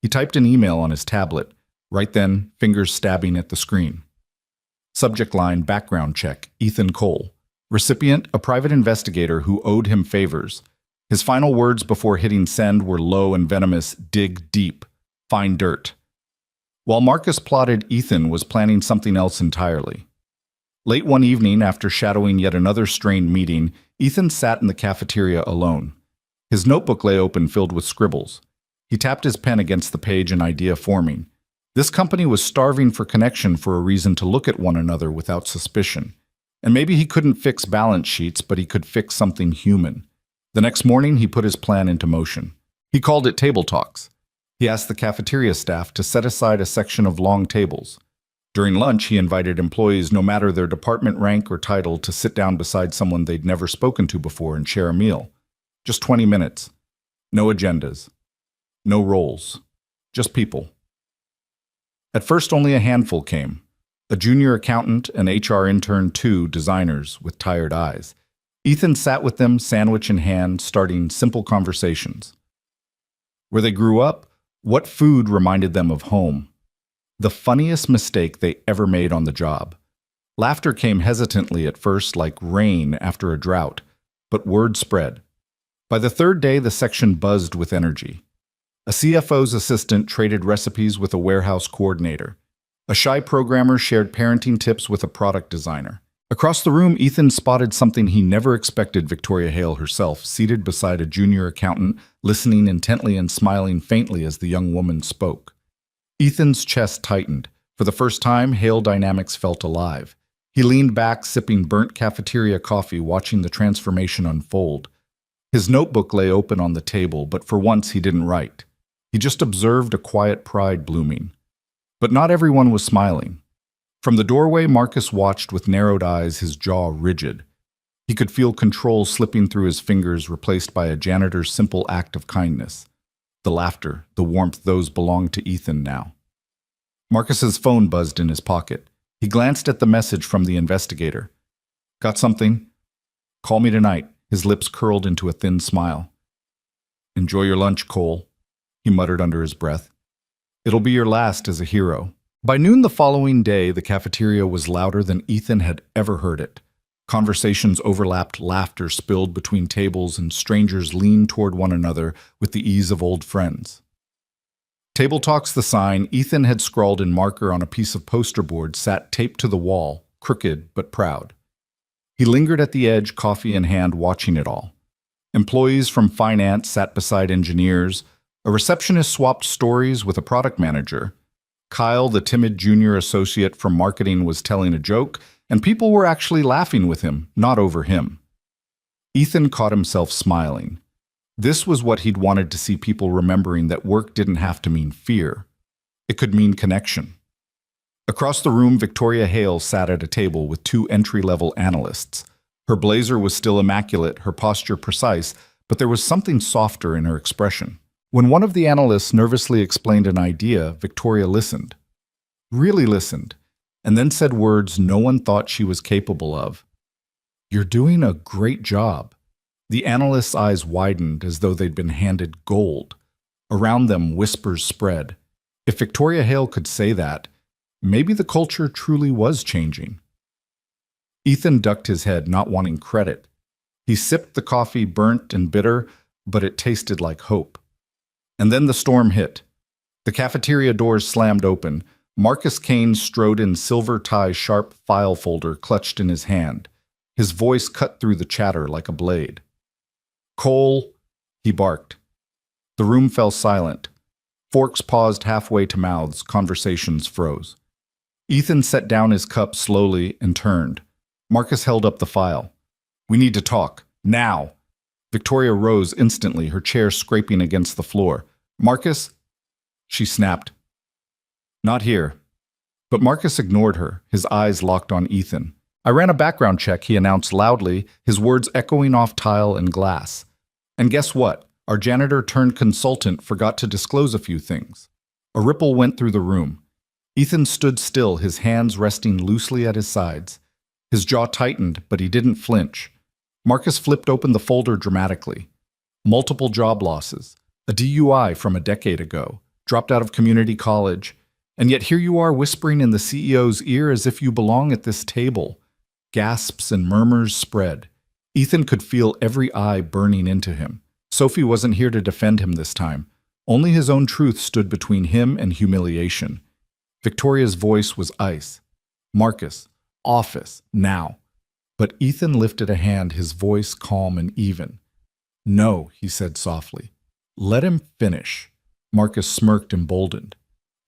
He typed an email on his tablet. Right then, fingers stabbing at the screen. Subject line, background check, Ethan Cole. Recipient, a private investigator who owed him favors. His final words before hitting send were low and venomous, "Dig deep. Find dirt." While Marcus plotted, Ethan was planning something else entirely. Late one evening, after shadowing yet another strained meeting, Ethan sat in the cafeteria alone. His notebook lay open, filled with scribbles. He tapped his pen against the page, an idea forming. This company was starving for connection, for a reason to look at one another without suspicion. And maybe he couldn't fix balance sheets, but he could fix something human. The next morning, he put his plan into motion. He called it Table Talks. He asked the cafeteria staff to set aside a section of long tables. During lunch, he invited employees, no matter their department rank or title, to sit down beside someone they'd never spoken to before and share a meal. Just 20 minutes. No agendas. No roles. Just people. At first, only a handful came. A junior accountant, an HR intern, 2 designers with tired eyes. Ethan sat with them, sandwich in hand, starting simple conversations. Where they grew up, what food reminded them of home. The funniest mistake they ever made on the job. Laughter came hesitantly at first, like rain after a drought, but word spread. By the third day, the section buzzed with energy. A CFO's assistant traded recipes with a warehouse coordinator. A shy programmer shared parenting tips with a product designer. Across the room, Ethan spotted something he never expected: Victoria Hale herself, seated beside a junior accountant, listening intently and smiling faintly as the young woman spoke. Ethan's chest tightened. For the first time, Hale dynamics felt alive. He leaned back, sipping burnt cafeteria coffee, watching the transformation unfold. His notebook lay open on the table, but for once he didn't write. He just observed a quiet pride blooming. But not everyone was smiling. From the doorway, Marcus watched with narrowed eyes, his jaw rigid. He could feel control slipping through his fingers, replaced by a janitor's simple act of kindness. The laughter, the warmth, those belonged to Ethan now. Marcus's phone buzzed in his pocket. He glanced at the message from the investigator. Got something? Call me tonight. His lips curled into a thin smile. Enjoy your lunch, Cole, he muttered under his breath. It'll be your last as a hero. By noon the following day, the cafeteria was louder than Ethan had ever heard it. Conversations overlapped, laughter spilled between tables, and strangers leaned toward one another with the ease of old friends. Table Talk's the sign Ethan had scrawled in marker on a piece of poster board sat taped to the wall, crooked but proud. He lingered at the edge, coffee in hand, watching it all. Employees from finance sat beside engineers. A receptionist swapped stories with a product manager. Kyle, the timid junior associate from marketing, was telling a joke, and people were actually laughing with him, not over him. Ethan caught himself smiling. This was what he'd wanted to see people remembering, that work didn't have to mean fear. It could mean connection. Across the room, Victoria Hale sat at a table with two entry-level analysts. Her blazer was still immaculate, her posture precise, but there was something softer in her expression. When one of the analysts nervously explained an idea, Victoria listened. Really listened, and then said words no one thought she was capable of. "You're doing a great job." The analyst's eyes widened as though they'd been handed gold. Around them, whispers spread. If Victoria Hale could say that, maybe the culture truly was changing. Ethan ducked his head, not wanting credit. He sipped the coffee, burnt and bitter, but it tasted like hope. And then the storm hit. The cafeteria doors slammed open. Marcus Kane strode in, silver tie, sharp file folder clutched in his hand. His voice cut through the chatter like a blade. "Cole," he barked. The room fell silent. Forks paused halfway to mouths, conversations froze. Ethan set down his cup slowly and turned. Marcus held up the file. "We need to talk. Now." Victoria rose instantly, her chair scraping against the floor. "Marcus?" She snapped. "Not here." But Marcus ignored her, his eyes locked on Ethan. "I ran a background check," he announced loudly, his words echoing off tile and glass. "And guess what? Our janitor turned consultant forgot to disclose a few things." A ripple went through the room. Ethan stood still, his hands resting loosely at his sides. His jaw tightened, but he didn't flinch. Marcus flipped open the folder dramatically. Multiple job losses, a DUI from a decade ago, dropped out of community college, and yet here you are whispering in the CEO's ear as if you belong at this table. Gasps and murmurs spread. Ethan could feel every eye burning into him. Sophie wasn't here to defend him this time. Only his own truth stood between him and humiliation. Victoria's voice was ice. "Marcus, office, now." But Ethan lifted a hand, his voice calm and even. "No," he said softly. "Let him finish." Marcus smirked, emboldened.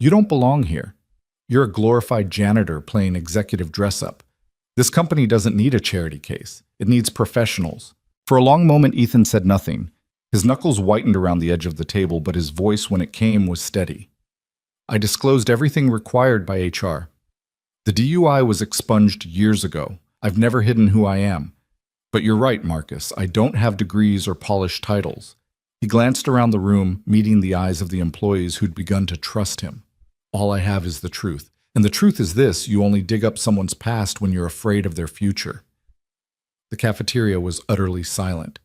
"You don't belong here. You're a glorified janitor playing executive dress-up. This company doesn't need a charity case. It needs professionals." For a long moment, Ethan said nothing. His knuckles whitened around the edge of the table, but his voice, when it came, was steady. "I disclosed everything required by HR. The DUI was expunged years ago. I've never hidden who I am. But you're right, Marcus. I don't have degrees or polished titles." He glanced around the room, meeting the eyes of the employees who'd begun to trust him. "All I have is the truth. And the truth is this: you only dig up someone's past when you're afraid of their future." The cafeteria was utterly silent.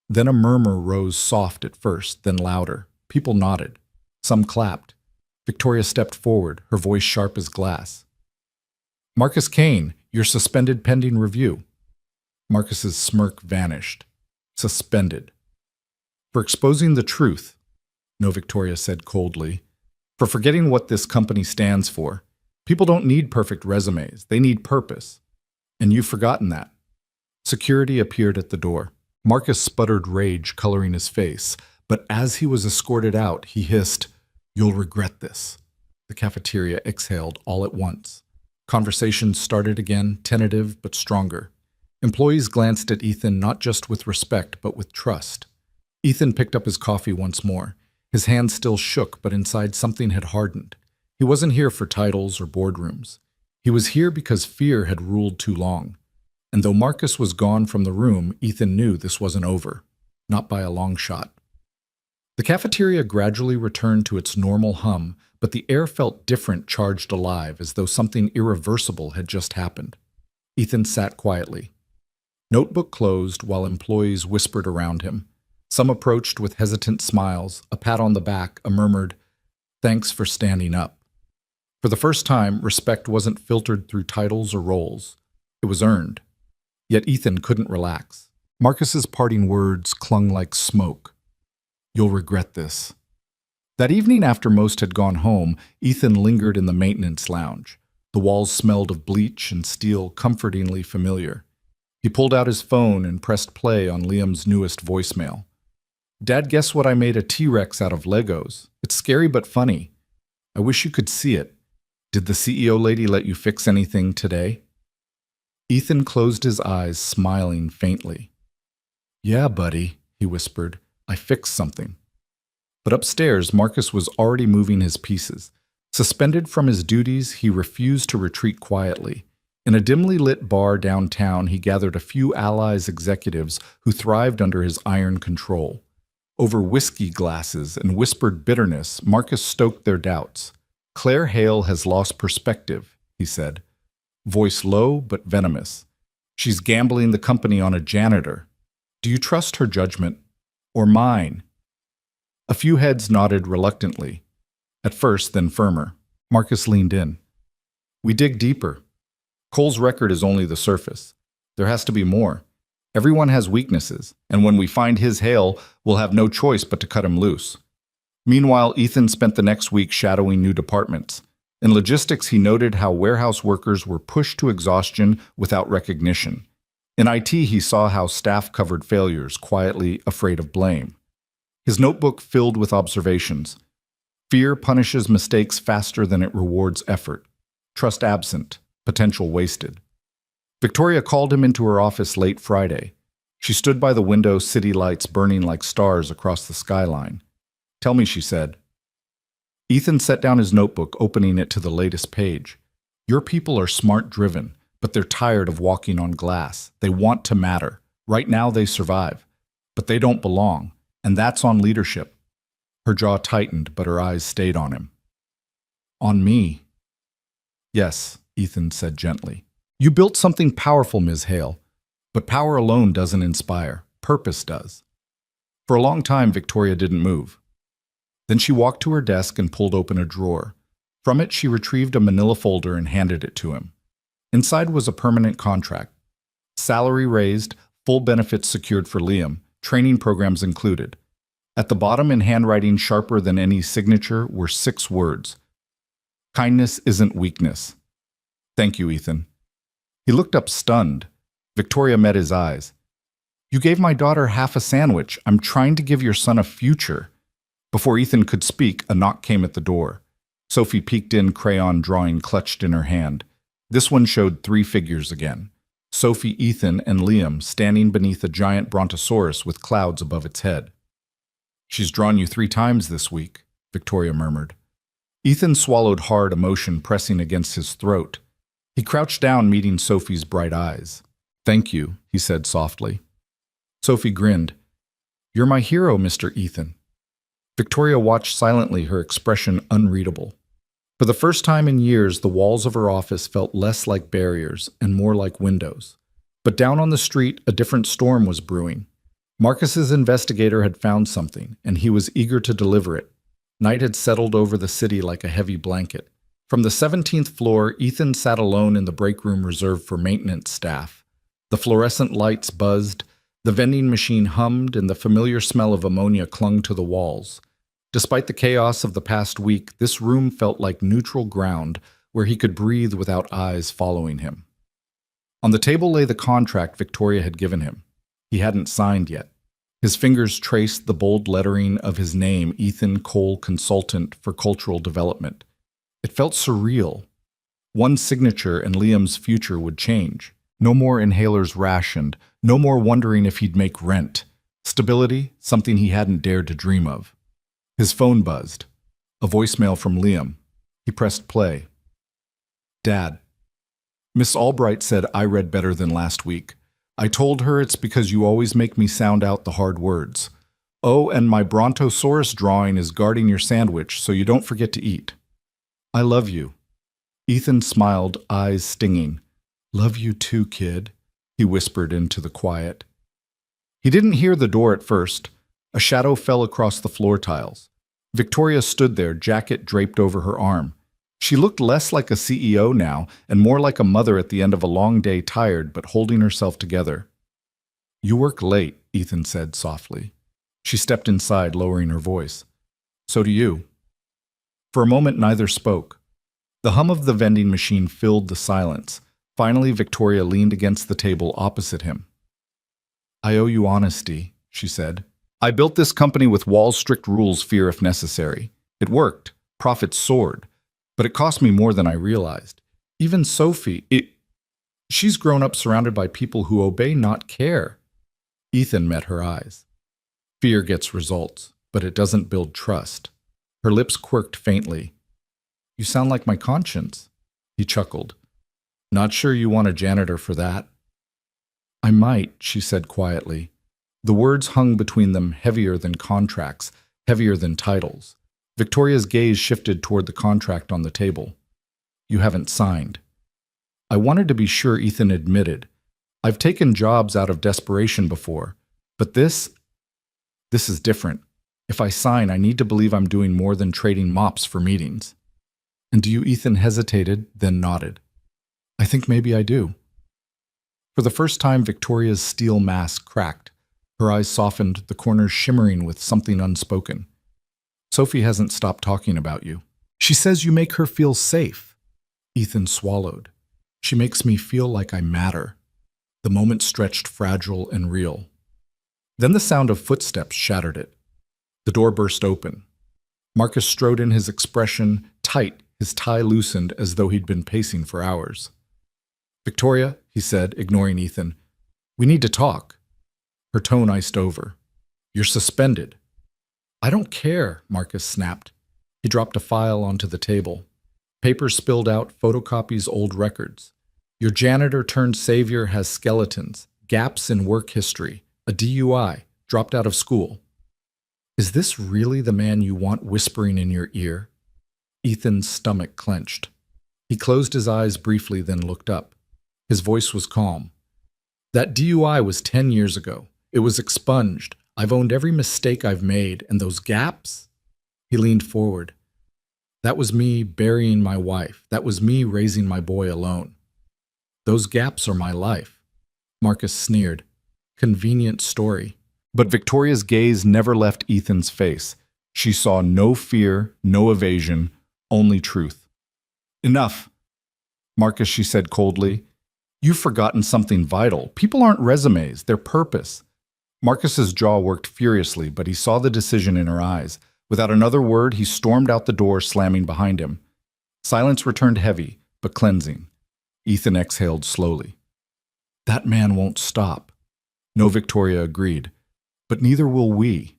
Then a murmur rose, soft at first, then louder. People nodded. Some clapped. Victoria stepped forward, her voice sharp as glass. "Marcus Kane, you're suspended pending review." Marcus's smirk vanished. Suspended. "For exposing the truth," no, Victoria said coldly. "For forgetting what this company stands for. People don't need perfect resumes. They need purpose. And you've forgotten that." Security appeared at the door. Marcus sputtered, rage coloring his face, but as he was escorted out, he hissed, "You'll regret this." The cafeteria exhaled all at once. Conversations started again, tentative but stronger. Employees glanced at Ethan not just with respect, but with trust. Ethan picked up his coffee once more. His hand still shook, but inside something had hardened. He wasn't here for titles or boardrooms. He was here because fear had ruled too long. And though Marcus was gone from the room, Ethan knew this wasn't over. Not by a long shot. The cafeteria gradually returned to its normal hum, but the air felt different, charged alive, as though something irreversible had just happened. Ethan sat quietly. Notebook closed while employees whispered around him. Some approached with hesitant smiles, a pat on the back, a murmured, "Thanks for standing up." For the first time, respect wasn't filtered through titles or roles. It was earned. Yet Ethan couldn't relax. Marcus's parting words clung like smoke. "You'll regret this." That evening, after most had gone home, Ethan lingered in the maintenance lounge. The walls smelled of bleach and steel, comfortingly familiar. He pulled out his phone and pressed play on Liam's newest voicemail. "Dad, guess what I made a T-Rex out of Legos? It's scary but funny. I wish you could see it. Did the CEO lady let you fix anything today?" Ethan closed his eyes, smiling faintly. "Yeah, buddy," he whispered. "I fixed something." But upstairs, Marcus was already moving his pieces. Suspended from his duties, he refused to retreat quietly. In a dimly lit bar downtown, he gathered a few allies executives who thrived under his iron control. Over whiskey glasses and whispered bitterness, Marcus stoked their doubts. "Claire Hale has lost perspective," he said. Voice low but venomous. "She's gambling the company on a janitor. Do you trust her judgment? Or mine?" A few heads nodded reluctantly. At first, then firmer. Marcus leaned in. "We dig deeper. Cole's record is only the surface. There has to be more. Everyone has weaknesses, and when we find his Hale, we'll have no choice but to cut him loose." Meanwhile, Ethan spent the next week shadowing new departments. In logistics, he noted how warehouse workers were pushed to exhaustion without recognition. In IT, he saw how staff covered failures, quietly afraid of blame. His notebook filled with observations. Fear punishes mistakes faster than it rewards effort. Trust absent, potential wasted. Victoria called him into her office late Friday. She stood by the window, city lights burning like stars across the skyline. "Tell me," she said. Ethan set down his notebook, opening it to the latest page. "Your people are smart-driven, but they're tired of walking on glass. They want to matter. Right now they survive. But they don't belong, and that's on leadership." Her jaw tightened, but her eyes stayed on him. "On me?" "Yes," Ethan said gently. "You built something powerful, Ms. Hale. But power alone doesn't inspire. Purpose does." For a long time, Victoria didn't move. Then she walked to her desk and pulled open a drawer. From it, she retrieved a manila folder and handed it to him. Inside was a permanent contract. Salary raised, full benefits secured for Liam, training programs included. At the bottom, in handwriting sharper than any signature, were 6 words. "Kindness isn't weakness." "Thank you, Ethan." He looked up stunned. Victoria met his eyes. "You gave my daughter half a sandwich. I'm trying to give your son a future." Before Ethan could speak, a knock came at the door. Sophie peeked in, crayon drawing clutched in her hand. This one showed 3 figures again. Sophie, Ethan, and Liam standing beneath a giant brontosaurus with clouds above its head. "She's drawn you 3 times this week," Victoria murmured. Ethan swallowed hard, emotion pressing against his throat. He crouched down, meeting Sophie's bright eyes. "Thank you," he said softly. Sophie grinned. "You're my hero, Mr. Ethan." Victoria watched silently, her expression unreadable. For the first time in years, the walls of her office felt less like barriers and more like windows. But down on the street, a different storm was brewing. Marcus's investigator had found something, and he was eager to deliver it. Night had settled over the city like a heavy blanket. From the 17th floor, Ethan sat alone in the break room reserved for maintenance staff. The fluorescent lights buzzed, the vending machine hummed, and the familiar smell of ammonia clung to the walls. Despite the chaos of the past week, this room felt like neutral ground where he could breathe without eyes following him. On the table lay the contract Victoria had given him. He hadn't signed yet. His fingers traced the bold lettering of his name, Ethan Cole, Consultant for Cultural Development. It felt surreal. One signature and Liam's future would change. No more inhalers rationed, no more wondering if he'd make rent. Stability, something he hadn't dared to dream of. His phone buzzed. A voicemail from Liam. He pressed play. "Dad. Miss Albright said I read better than last week. I told her it's because you always make me sound out the hard words. Oh, and my brontosaurus drawing is guarding your sandwich, so you don't forget to eat. I love you." Ethan smiled, eyes stinging. "Love you too, kid." he whispered into the quiet. He didn't hear the door at first. A shadow fell across the floor tiles. Victoria stood there, jacket draped over her arm. She looked less like a CEO now and more like a mother at the end of a long day, tired but holding herself together. "You work late," Ethan said softly. She stepped inside, lowering her voice. "So do you." For a moment, neither spoke. The hum of the vending machine filled the silence. Finally, Victoria leaned against the table opposite him. "I owe you honesty," she said. "I built this company with Wall's strict rules, fear if necessary. It worked. Profits soared. But it cost me more than I realized. Even Sophie, she's grown up surrounded by people who obey, not care." Ethan met her eyes. "Fear gets results, but it doesn't build trust." Her lips quirked faintly. "You sound like my conscience." He chuckled. "Not sure you want a janitor for that." "I might," she said quietly. The words hung between them, heavier than contracts, heavier than titles. Victoria's gaze shifted toward the contract on the table. "You haven't signed." "I wanted to be sure," Ethan admitted. "I've taken jobs out of desperation before, but this is different. If I sign, I need to believe I'm doing more than trading mops for meetings." "And do you?" Ethan hesitated, then nodded. "I think maybe I do." For the first time, Victoria's steel mask cracked. Her eyes softened, the corners shimmering with something unspoken. "Sophie hasn't stopped talking about you. She says you make her feel safe." Ethan swallowed. "She makes me feel like I matter." The moment stretched fragile and real. Then the sound of footsteps shattered it. The door burst open. Marcus strode in, his expression tight, his tie loosened as though he'd been pacing for hours. "Victoria," he said, ignoring Ethan, "we need to talk." Her tone iced over. "You're suspended." "I don't care," Marcus snapped. He dropped a file onto the table. Papers spilled out, photocopies, old records. "Your janitor turned savior has skeletons, gaps in work history, a DUI, dropped out of school." "Is this really the man you want whispering in your ear?" Ethan's stomach clenched. He closed his eyes briefly, then looked up. His voice was calm. "That DUI was 10 years ago. It was expunged. I've owned every mistake I've made, and those gaps?" He leaned forward. "That was me burying my wife. That was me raising my boy alone. Those gaps are my life." Marcus sneered. "Convenient story." But Victoria's gaze never left Ethan's face. She saw no fear, no evasion, only truth. "Enough." "Marcus," she said coldly, "you've forgotten something vital. People aren't resumes, they're purpose." Marcus's jaw worked furiously, but he saw the decision in her eyes. Without another word, he stormed out the door, slamming behind him. Silence returned heavy, but cleansing. Ethan exhaled slowly. "That man won't stop." "No," Victoria agreed. "But neither will we."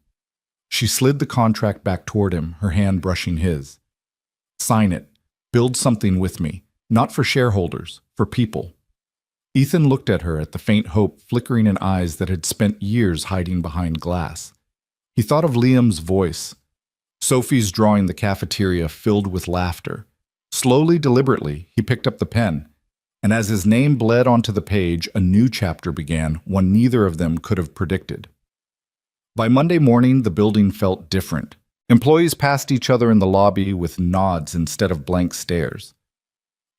She slid the contract back toward him, her hand brushing his. "Sign it. Build something with me. Not for shareholders, for people." Ethan looked at her, at the faint hope flickering in eyes that had spent years hiding behind glass. He thought of Liam's voice. Sophie's drawing the cafeteria filled with laughter. Slowly, deliberately, he picked up the pen. And as his name bled onto the page, a new chapter began, one neither of them could have predicted. By Monday morning, the building felt different. Employees passed each other in the lobby with nods instead of blank stares.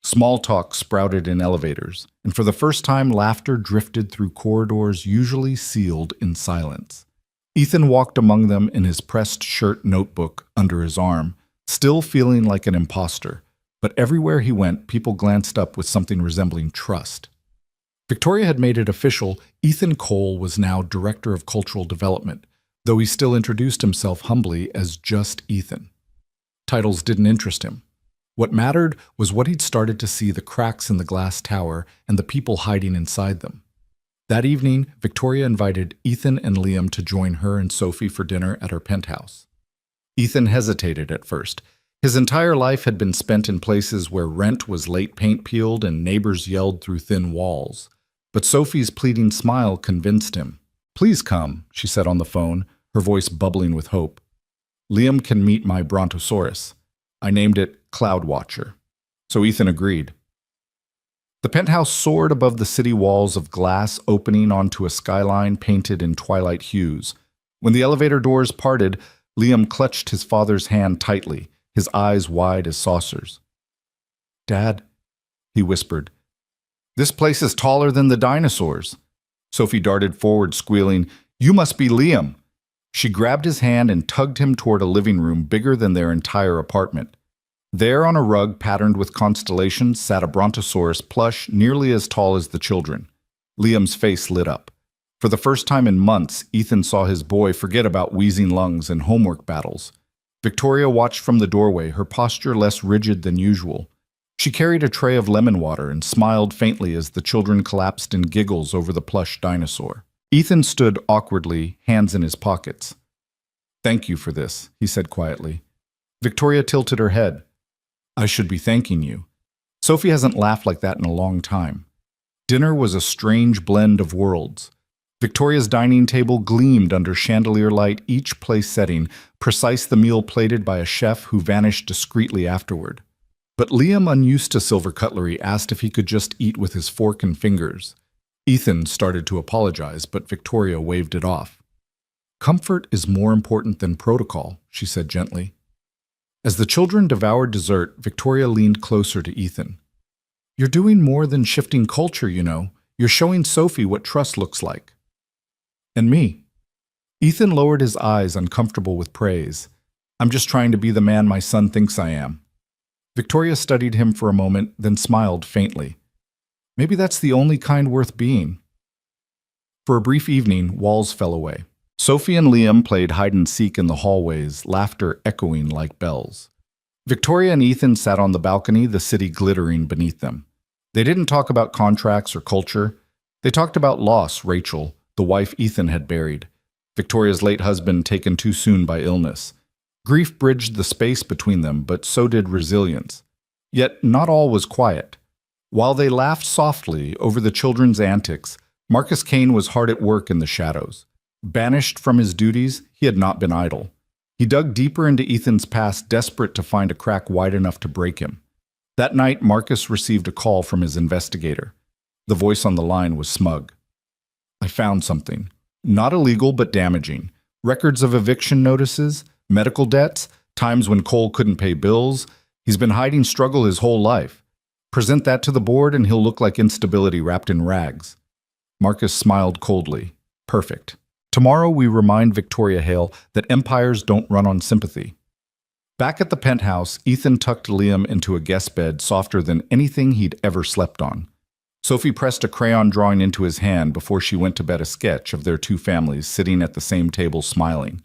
Small talk sprouted in elevators, and for the first time, laughter drifted through corridors usually sealed in silence. Ethan walked among them in his pressed shirt notebook under his arm, still feeling like an imposter. But everywhere he went, people glanced up with something resembling trust. Victoria had made it official. Ethan Cole was now Director of Cultural Development, though he still introduced himself humbly as just Ethan. Titles didn't interest him. What mattered was what he'd started to see, the cracks in the glass tower and the people hiding inside them. That evening, Victoria invited Ethan and Liam to join her and Sophie for dinner at her penthouse. Ethan hesitated at first. His entire life had been spent in places where rent was late paint peeled and neighbors yelled through thin walls. But Sophie's pleading smile convinced him. "Please come," she said on the phone, her voice bubbling with hope. "Liam can meet my brontosaurus. I named it Cloud Watcher." So Ethan agreed. The penthouse soared above the city walls of glass opening onto a skyline painted in twilight hues. When the elevator doors parted, Liam clutched his father's hand tightly, his eyes wide as saucers. "Dad," he whispered, "this place is taller than the dinosaurs." Sophie darted forward, squealing, "You must be Liam." She grabbed his hand and tugged him toward a living room bigger than their entire apartment. There, on a rug patterned with constellations, sat a brontosaurus plush nearly as tall as the children. Liam's face lit up. For the first time in months, Ethan saw his boy forget about wheezing lungs and homework battles. Victoria watched from the doorway, her posture less rigid than usual. She carried a tray of lemon water and smiled faintly as the children collapsed in giggles over the plush dinosaur. Ethan stood awkwardly, hands in his pockets. "Thank you for this," he said quietly. Victoria tilted her head. "I should be thanking you." Sophie hasn't laughed like that in a long time. Dinner was a strange blend of worlds. Victoria's dining table gleamed under chandelier light, each place setting precise the meal plated by a chef who vanished discreetly afterward. But Liam, unused to silver cutlery, asked if he could just eat with his fork and fingers. Ethan started to apologize, but Victoria waved it off. "Comfort is more important than protocol," she said gently. As the children devoured dessert, Victoria leaned closer to Ethan. "You're doing more than shifting culture, you know. You're showing Sophie what trust looks like." "And me." Ethan lowered his eyes, uncomfortable with praise. "I'm just trying to be the man my son thinks I am." Victoria studied him for a moment, then smiled faintly. "Maybe that's the only kind worth being." For a brief evening, walls fell away. Sophie and Liam played hide-and-seek in the hallways, laughter echoing like bells. Victoria and Ethan sat on the balcony, the city glittering beneath them. They didn't talk about contracts or culture. They talked about loss, Rachel, the wife Ethan had buried. Victoria's late husband taken too soon by illness. Grief bridged the space between them, but so did resilience. Yet not all was quiet. While they laughed softly over the children's antics, Marcus Kane was hard at work in the shadows. Banished from his duties, he had not been idle. He dug deeper into Ethan's past, desperate to find a crack wide enough to break him. That night, Marcus received a call from his investigator. The voice on the line was smug. "I found something. Not illegal, but damaging. Records of eviction notices, medical debts, times when Cole couldn't pay bills. He's been hiding struggle his whole life. Present that to the board and he'll look like instability wrapped in rags." Marcus smiled coldly. "Perfect. Tomorrow we remind Victoria Hale that empires don't run on sympathy." Back at the penthouse, Ethan tucked Liam into a guest bed softer than anything he'd ever slept on. Sophie pressed a crayon drawing into his hand before she went to bed, a sketch of their two families sitting at the same table smiling.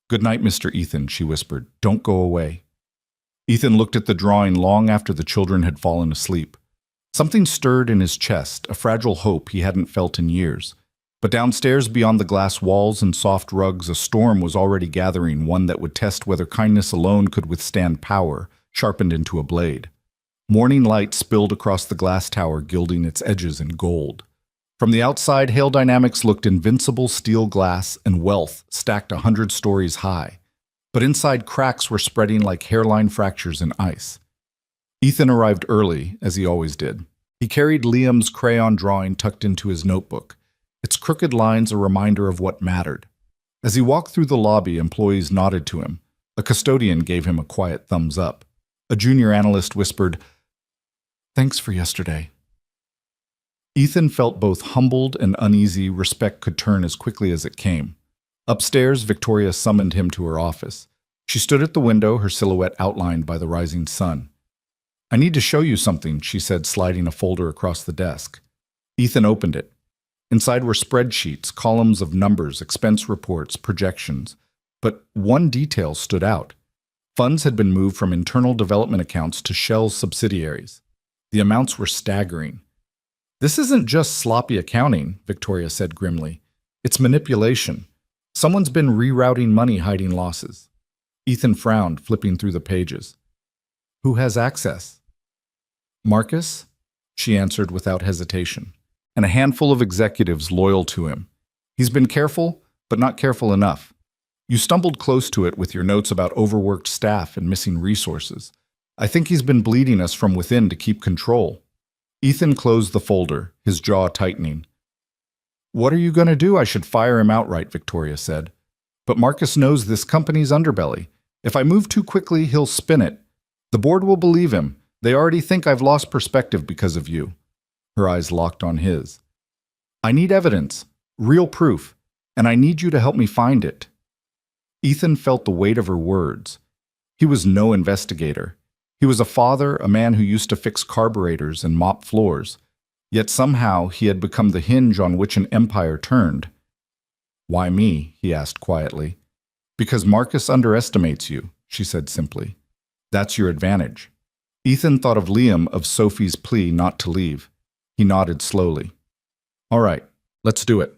"Good night, Mr. Ethan," she whispered. "Don't go away." Ethan looked at the drawing long after the children had fallen asleep. Something stirred in his chest, a fragile hope he hadn't felt in years. But downstairs, beyond the glass walls and soft rugs, a storm was already gathering, one that would test whether kindness alone could withstand power, sharpened into a blade. Morning light spilled across the glass tower, gilding its edges in gold. From the outside, Hale Dynamics looked invincible steel glass and wealth stacked 100 stories high. But inside, cracks were spreading like hairline fractures in ice. Ethan arrived early, as he always did. He carried Liam's crayon drawing tucked into his notebook, its crooked lines a reminder of what mattered. As he walked through the lobby, employees nodded to him. A custodian gave him a quiet thumbs up. A junior analyst whispered, "Thanks for yesterday." Ethan felt both humbled and uneasy. Respect could turn as quickly as it came. Upstairs, Victoria summoned him to her office. She stood at the window, her silhouette outlined by the rising sun. "I need to show you something," she said, sliding a folder across the desk. Ethan opened it. Inside were spreadsheets, columns of numbers, expense reports, projections. But one detail stood out. Funds had been moved from internal development accounts to Shell's subsidiaries. The amounts were staggering. "This isn't just sloppy accounting," Victoria said grimly. "It's manipulation. Someone's been rerouting money, hiding losses." Ethan frowned, flipping through the pages. "Who has access?" "Marcus," she answered without hesitation, "and a handful of executives loyal to him. He's been careful, but not careful enough. You stumbled close to it with your notes about overworked staff and missing resources. I think he's been bleeding us from within to keep control." Ethan closed the folder, his jaw tightening. What are you going to do? I should fire him outright, Victoria said. But Marcus knows this company's underbelly. If I move too quickly, he'll spin it. The board will believe him. They already think I've lost perspective because of you. Her eyes locked on his. I need evidence, real proof, and I need you to help me find it. Ethan felt the weight of her words. He was no investigator. He was a father, a man who used to fix carburetors and mop floors. Yet somehow he had become the hinge on which an empire turned. Why me? He asked quietly. Because Marcus underestimates you, she said simply. That's your advantage. Ethan thought of Liam, of Sophie's plea not to leave. He nodded slowly. All right, let's do it.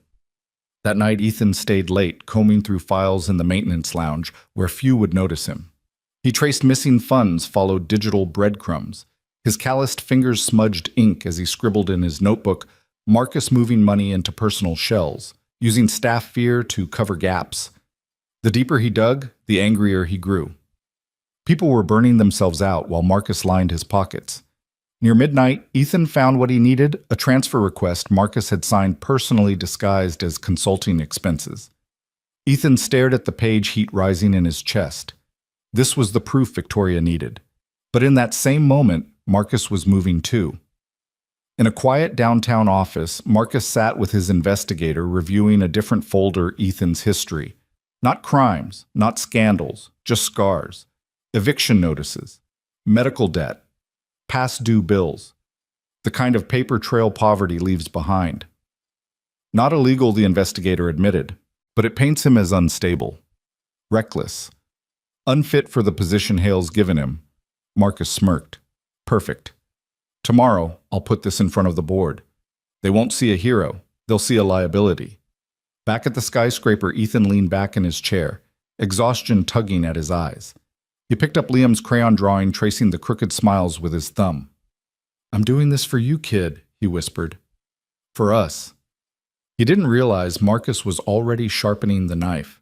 That night, Ethan stayed late, combing through files in the maintenance lounge, where few would notice him. He traced missing funds, followed digital breadcrumbs. His calloused fingers smudged ink as he scribbled in his notebook, Marcus moving money into personal shells, using staff fear to cover gaps. The deeper he dug, the angrier he grew. People were burning themselves out while Marcus lined his pockets. Near midnight, Ethan found what he needed, a transfer request Marcus had signed personally disguised as consulting expenses. Ethan stared at the page heat rising in his chest. This was the proof Victoria needed. But in that same moment, Marcus was moving too. In a quiet downtown office, Marcus sat with his investigator reviewing a different folder, Ethan's history. Not crimes, not scandals, just scars. Eviction notices, medical debt, past due bills, the kind of paper trail poverty leaves behind. Not illegal, the investigator admitted, but it paints him as unstable, reckless, unfit for the position Hale's given him. Marcus smirked. Perfect. Tomorrow, I'll put this in front of the board. They won't see a hero, they'll see a liability. Back at the skyscraper, Ethan leaned back in his chair, exhaustion tugging at his eyes. He picked up Liam's crayon drawing, tracing the crooked smiles with his thumb. I'm doing this for you, kid, he whispered. For us. He didn't realize Marcus was already sharpening the knife.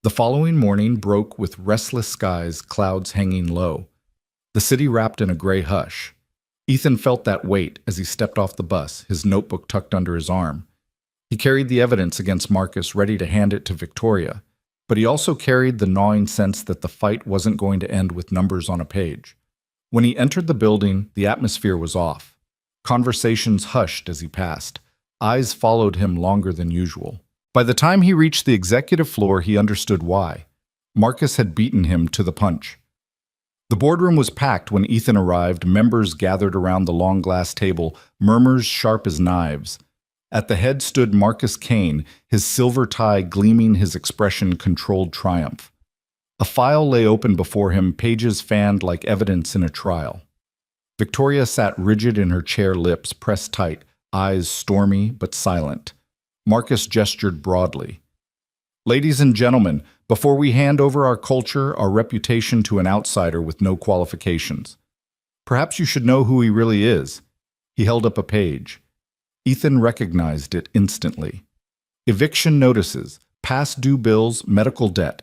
The following morning broke with restless skies, clouds hanging low. The city wrapped in a gray hush. Ethan felt that weight as he stepped off the bus, his notebook tucked under his arm. He carried the evidence against Marcus, ready to hand it to Victoria. But he also carried the gnawing sense that the fight wasn't going to end with numbers on a page. When he entered the building, the atmosphere was off. Conversations hushed as he passed. Eyes followed him longer than usual. By the time he reached the executive floor, he understood why. Marcus had beaten him to the punch. The boardroom was packed when Ethan arrived, members gathered around the long glass table, murmurs sharp as knives. At the head stood Marcus Kane, his silver tie gleaming, his expression controlled triumph. A file lay open before him, pages fanned like evidence in a trial. Victoria sat rigid in her chair, lips pressed tight, eyes stormy but silent. Marcus gestured broadly. Ladies and gentlemen, before we hand over our culture, our reputation to an outsider with no qualifications, perhaps you should know who he really is. He held up a page. Ethan recognized it instantly. Eviction notices, past due bills, medical debt.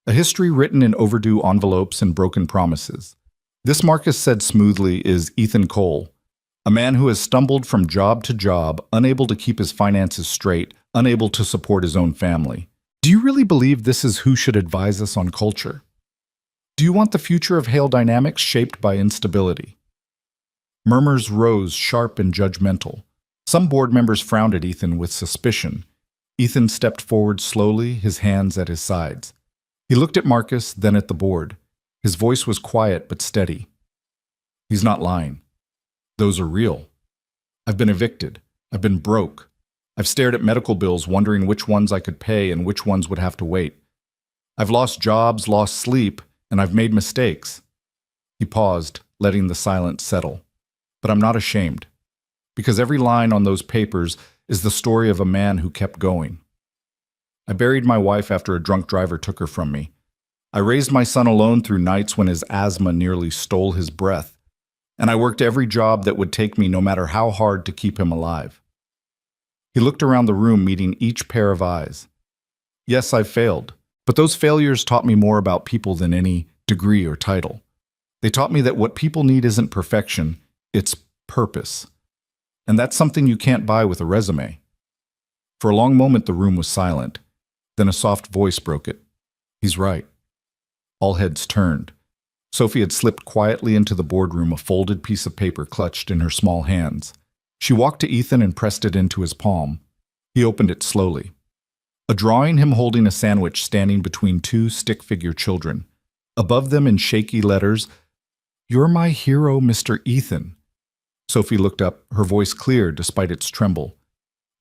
A history written in overdue envelopes and broken promises. This, Marcus said smoothly, is Ethan Cole, a man who has stumbled from job to job, unable to keep his finances straight, unable to support his own family. Do you really believe this is who should advise us on culture? Do you want the future of Hale Dynamics shaped by instability? Murmurs rose, sharp and judgmental. Some board members frowned at Ethan with suspicion. Ethan stepped forward slowly, his hands at his sides. He looked at Marcus, then at the board. His voice was quiet but steady. He's not lying. Those are real. I've been evicted. I've been broke. I've stared at medical bills, wondering which ones I could pay and which ones would have to wait. I've lost jobs, lost sleep, and I've made mistakes. He paused, letting the silence settle. But I'm not ashamed. Because every line on those papers is the story of a man who kept going. I buried my wife after a drunk driver took her from me. I raised my son alone through nights when his asthma nearly stole his breath. And I worked every job that would take me, no matter how hard, to keep him alive. He looked around the room, meeting each pair of eyes. Yes, I've failed, but those failures taught me more about people than any degree or title. They taught me that what people need isn't perfection, it's purpose. And that's something you can't buy with a resume. For a long moment, the room was silent. Then a soft voice broke it. He's right. All heads turned. Sophie had slipped quietly into the boardroom, a folded piece of paper clutched in her small hands. She walked to Ethan and pressed it into his palm. He opened it slowly. A drawing, him holding a sandwich standing between two stick-figure children. Above them in shaky letters, "You're my hero, Mr. Ethan." Sophie looked up, her voice clear despite its tremble.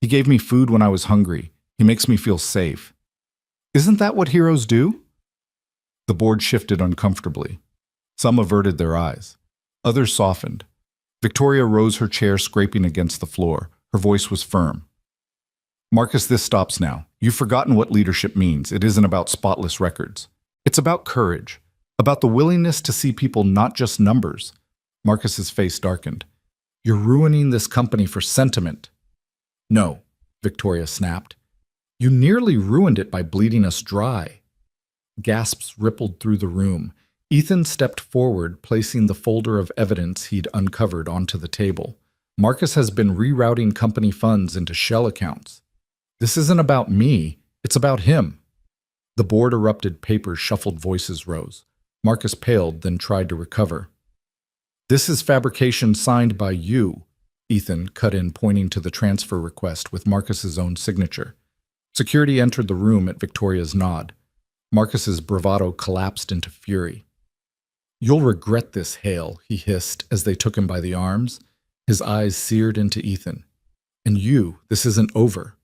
"He gave me food when I was hungry. He makes me feel safe." "Isn't that what heroes do?" The board shifted uncomfortably. Some averted their eyes. Others softened. Victoria rose, her chair scraping against the floor. Her voice was firm. "Marcus, this stops now. You've forgotten what leadership means. It isn't about spotless records. It's about courage, about the willingness to see people not just numbers." Marcus's face darkened. "You're ruining this company for sentiment." "No," Victoria snapped. "You nearly ruined it by bleeding us dry." Gasps rippled through the room. Ethan stepped forward, placing the folder of evidence he'd uncovered onto the table. "Marcus has been rerouting company funds into shell accounts. This isn't about me, it's about him." The board erupted, papers shuffled, voices rose. Marcus paled, then tried to recover. "This is fabrication signed by you," Ethan cut in, pointing to the transfer request with Marcus's own signature. Security entered the room at Victoria's nod. Marcus's bravado collapsed into fury. "You'll regret this, Hale," he hissed as they took him by the arms. His eyes seared into Ethan. "And you, this isn't over."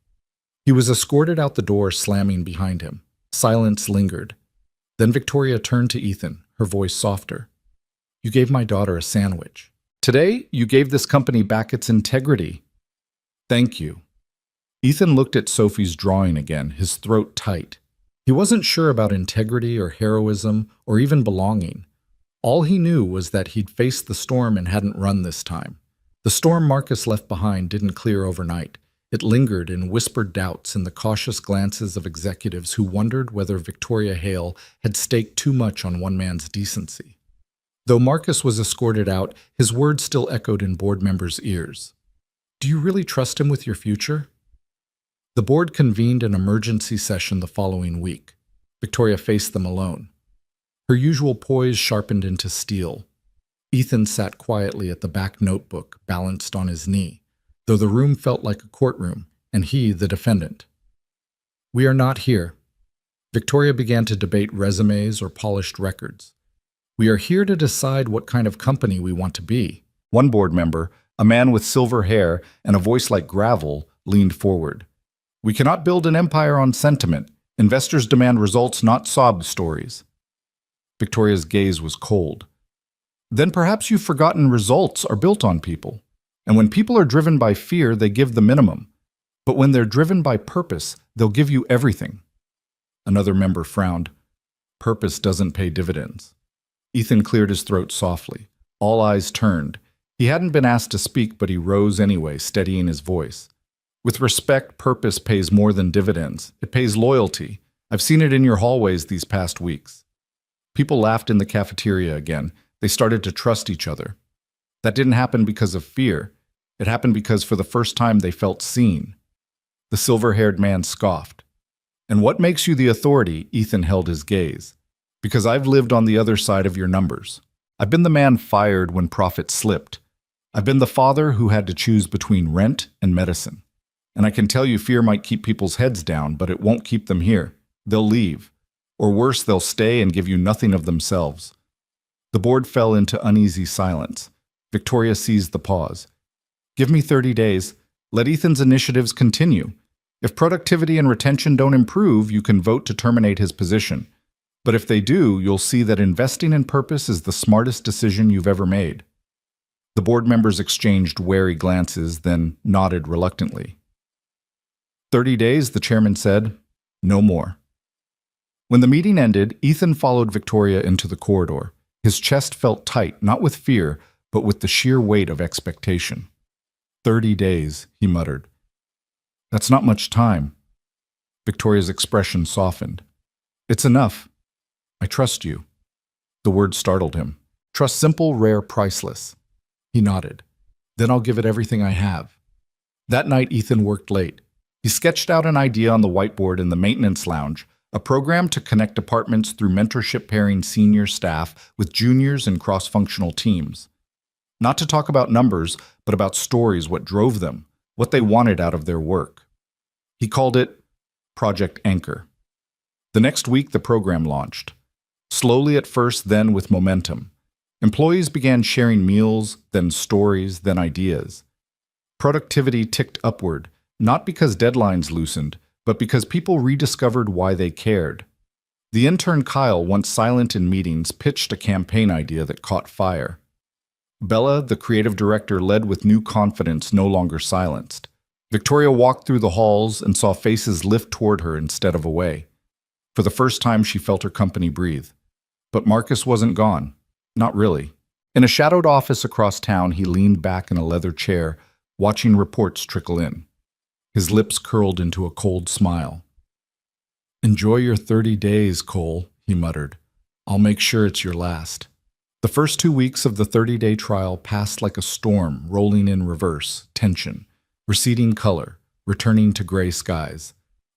He was escorted out the door, slamming behind him. Silence lingered. Then Victoria turned to Ethan, her voice softer. "You gave my daughter a sandwich. Today, you gave this company back its integrity. Thank you." Ethan looked at Sophie's drawing again, his throat tight. He wasn't sure about integrity or heroism or even belonging. All he knew was that he'd faced the storm and hadn't run this time. The storm Marcus left behind didn't clear overnight. It lingered in whispered doubts and the cautious glances of executives who wondered whether Victoria Hale had staked too much on one man's decency. Though Marcus was escorted out, his words still echoed in board members' ears. "Do you really trust him with your future?" The board convened an emergency session the following week. Victoria faced them alone. Her usual poise sharpened into steel. Ethan sat quietly at the back notebook, balanced on his knee, though the room felt like a courtroom, and he the defendant. "We are not here." Victoria began to debate resumes or polished records. "We are here to decide what kind of company we want to be." One board member, a man with silver hair and a voice like gravel, leaned forward. "We cannot build an empire on sentiment. Investors demand results, not sob stories." Victoria's gaze was cold. "Then perhaps you've forgotten results are built on people. And when people are driven by fear, they give the minimum. But when they're driven by purpose, they'll give you everything." Another member frowned. "Purpose doesn't pay dividends." Ethan cleared his throat softly. All eyes turned. He hadn't been asked to speak, but he rose anyway, steadying his voice. "With respect, purpose pays more than dividends. It pays loyalty. I've seen it in your hallways these past weeks." People laughed in the cafeteria again. They started to trust each other. That didn't happen because of fear. It happened because for the first time they felt seen. The silver-haired man scoffed. "And what makes you the authority?" Ethan held his gaze. "Because I've lived on the other side of your numbers. I've been the man fired when profits slipped. I've been the father who had to choose between rent and medicine. And I can tell you fear might keep people's heads down, but it won't keep them here. They'll leave. Or worse, they'll stay and give you nothing of themselves." The board fell into uneasy silence. Victoria seized the pause. "Give me 30 days. Let Ethan's initiatives continue. If productivity and retention don't improve, you can vote to terminate his position. But if they do, you'll see that investing in purpose is the smartest decision you've ever made." The board members exchanged wary glances, then nodded reluctantly. 30 days, the chairman said. No more. When the meeting ended, Ethan followed Victoria into the corridor. His chest felt tight, not with fear, but with the sheer weight of expectation. 30 days, he muttered. That's not much time. Victoria's expression softened. It's enough. I trust you. The word startled him. Trust simple, rare, priceless. He nodded. Then I'll give it everything I have. That night, Ethan worked late. He sketched out an idea on the whiteboard in the maintenance lounge, a program to connect departments through mentorship pairing senior staff with juniors and cross-functional teams. Not to talk about numbers, but about stories, what drove them, what they wanted out of their work. He called it Project Anchor. The next week, the program launched. Slowly at first, then with momentum. Employees began sharing meals, then stories, then ideas. Productivity ticked upward, not because deadlines loosened, but because people rediscovered why they cared. The intern Kyle, once silent in meetings, pitched a campaign idea that caught fire. Bella, the creative director, led with new confidence, no longer silenced. Victoria walked through the halls and saw faces lift toward her instead of away. For the first time, she felt her company breathe. But Marcus wasn't gone. Not really. In a shadowed office across town, he leaned back in a leather chair, watching reports trickle in. His lips curled into a cold smile. "Enjoy your 30 days, Cole," he muttered. "I'll make sure it's your last." The first 2 weeks of the 30-day trial passed like a storm, rolling in reverse, tension, receding color, returning to gray skies.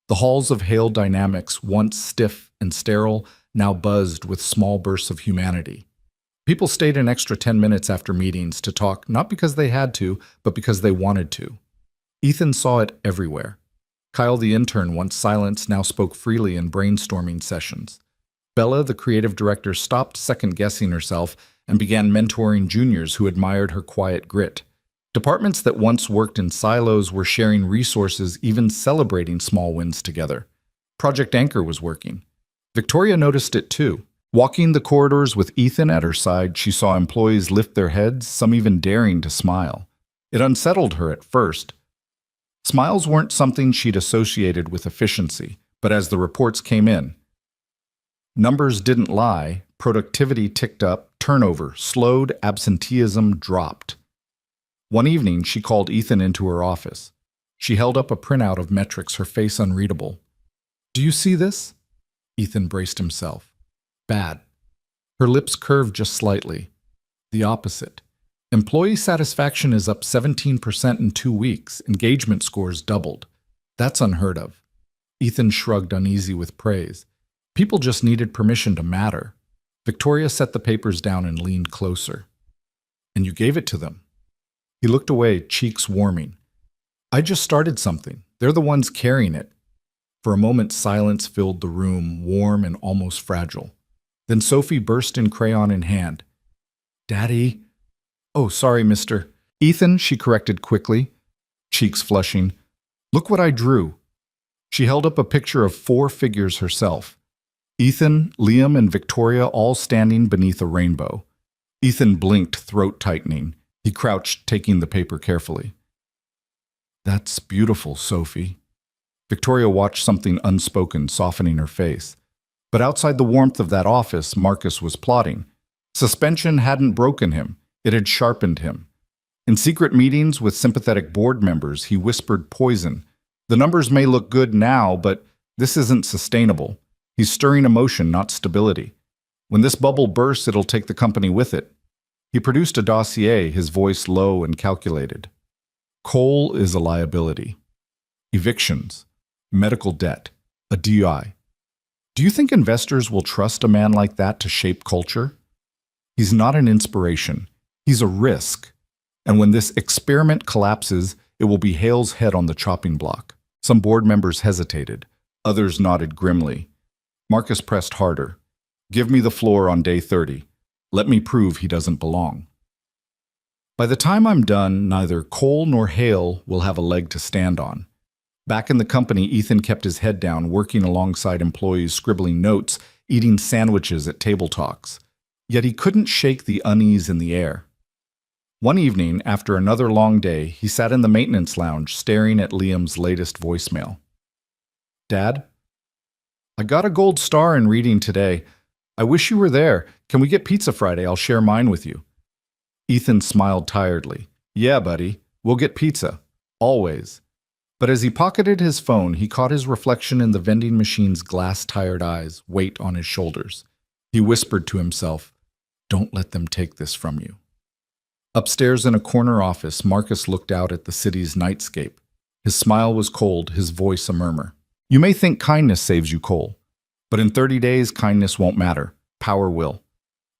The halls of Hale Dynamics, once stiff and sterile, now buzzed with small bursts of humanity. People stayed an extra 10 minutes after meetings to talk, not because they had to, but because they wanted to. Ethan saw it everywhere. Kyle, the intern, once silenced, now spoke freely in brainstorming sessions. Bella, the creative director, stopped second-guessing herself and began mentoring juniors who admired her quiet grit. Departments that once worked in silos were sharing resources, even celebrating small wins together. Project Anchor was working. Victoria noticed it too. Walking the corridors with Ethan at her side, she saw employees lift their heads, some even daring to smile. It unsettled her at first. Smiles weren't something she'd associated with efficiency, but as the reports came in, numbers didn't lie, productivity ticked up, turnover slowed, absenteeism dropped. One evening, she called Ethan into her office. She held up a printout of metrics, her face unreadable. "Do you see this?" Ethan braced himself. "Bad." Her lips curved just slightly. The opposite. Employee satisfaction is up 17% in 2 weeks. Engagement scores doubled. That's unheard of. Ethan shrugged, uneasy with praise. People just needed permission to matter. Victoria set the papers down and leaned closer. "And you gave it to them." He looked away, cheeks warming. "I just started something. They're the ones carrying it." For a moment, silence filled the room, warm and almost fragile. Then Sophie burst in, crayon in hand. "Daddy." "Oh, sorry, Mr. Ethan," she corrected quickly, cheeks flushing. "Look what I drew." She held up a picture of 4 figures herself. Ethan, Liam, and Victoria all standing beneath a rainbow. Ethan blinked, throat tightening. He crouched, taking the paper carefully. "That's beautiful, Sophie." Victoria watched something unspoken softening her face. But outside the warmth of that office, Marcus was plotting. Suspension hadn't broken him. It had sharpened him. In secret meetings with sympathetic board members, he whispered poison. "The numbers may look good now, but this isn't sustainable." He's stirring emotion, not stability. When this bubble bursts, it'll take the company with it. He produced a dossier, his voice low and calculated. Coal is a liability. Evictions, medical debt, a DUI. Do you think investors will trust a man like that to shape culture? He's not an inspiration. He's a risk. And when this experiment collapses, it will be Hale's head on the chopping block. Some board members hesitated. Others nodded grimly. Marcus pressed harder. "Give me the floor on day 30. Let me prove he doesn't belong." By the time I'm done, neither Cole nor Hale will have a leg to stand on. Back in the company, Ethan kept his head down, working alongside employees, scribbling notes, eating sandwiches at table talks. Yet he couldn't shake the unease in the air. One evening, after another long day, he sat in the maintenance lounge, staring at Liam's latest voicemail. "Dad? I got a gold star in reading today. I wish you were there. Can we get pizza Friday? I'll share mine with you." Ethan smiled tiredly. "Yeah, buddy. We'll get pizza. Always." But as he pocketed his phone, he caught his reflection in the vending machine's glass-tired eyes, weight on his shoulders. He whispered to himself, "Don't let them take this from you." Upstairs in a corner office, Marcus looked out at the city's nightscape. His smile was cold, his voice a murmur. You may think kindness saves you, Cole, but in 30 days, kindness won't matter. Power will.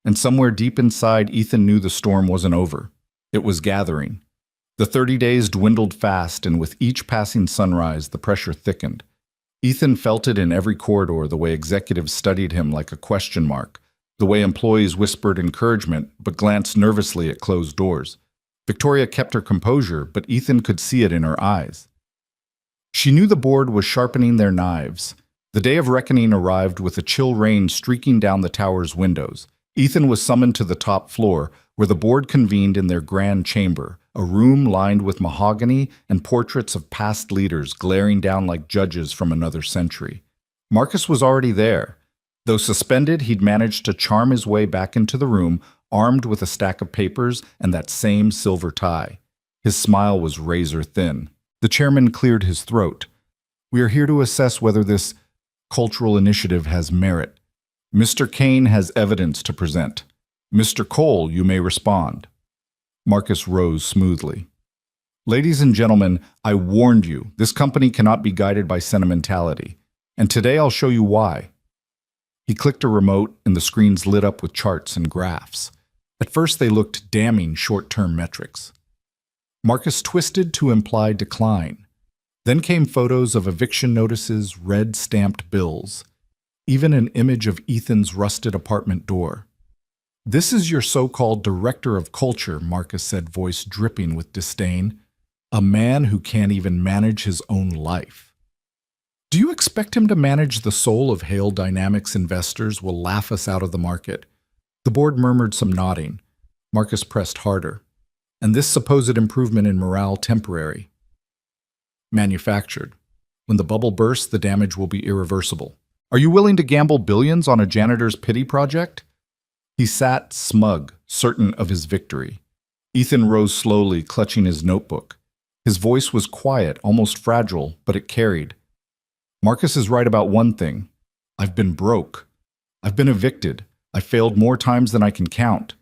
And somewhere deep inside, Ethan knew the storm wasn't over. It was gathering. The 30 days dwindled fast, and with each passing sunrise, the pressure thickened. Ethan felt it in every corridor, the way executives studied him like a question mark, the way employees whispered encouragement but glanced nervously at closed doors. Victoria kept her composure, but Ethan could see it in her eyes. She knew the board was sharpening their knives. The day of reckoning arrived with a chill rain streaking down the tower's windows. Ethan was summoned to the top floor, where the board convened in their grand chamber, a room lined with mahogany and portraits of past leaders glaring down like judges from another century. Marcus was already there. Though suspended, he'd managed to charm his way back into the room, armed with a stack of papers and that same silver tie. His smile was razor thin. The chairman cleared his throat. We are here to assess whether this cultural initiative has merit. Mr. Kane has evidence to present. Mr. Cole, you may respond. Marcus rose smoothly. Ladies and gentlemen, I warned you, this company cannot be guided by sentimentality. And today I'll show you why. He clicked a remote and the screens lit up with charts and graphs. At first they looked damning short-term metrics. Marcus twisted to imply decline. Then came photos of eviction notices, red-stamped bills, even an image of Ethan's rusted apartment door. This is your so-called director of culture, Marcus said, voice dripping with disdain. A man who can't even manage his own life. Do you expect him to manage the soul of Hale Dynamics investors will laugh us out of the market? The board murmured some nodding. Marcus pressed harder. And this supposed improvement in morale temporary. Manufactured. When the bubble bursts, the damage will be irreversible. Are you willing to gamble billions on a janitor's pity project? He sat smug, certain of his victory. Ethan rose slowly, clutching his notebook. His voice was quiet, almost fragile, but it carried. Marcus is right about one thing. I've been broke. I've been evicted. I failed more times than I can count.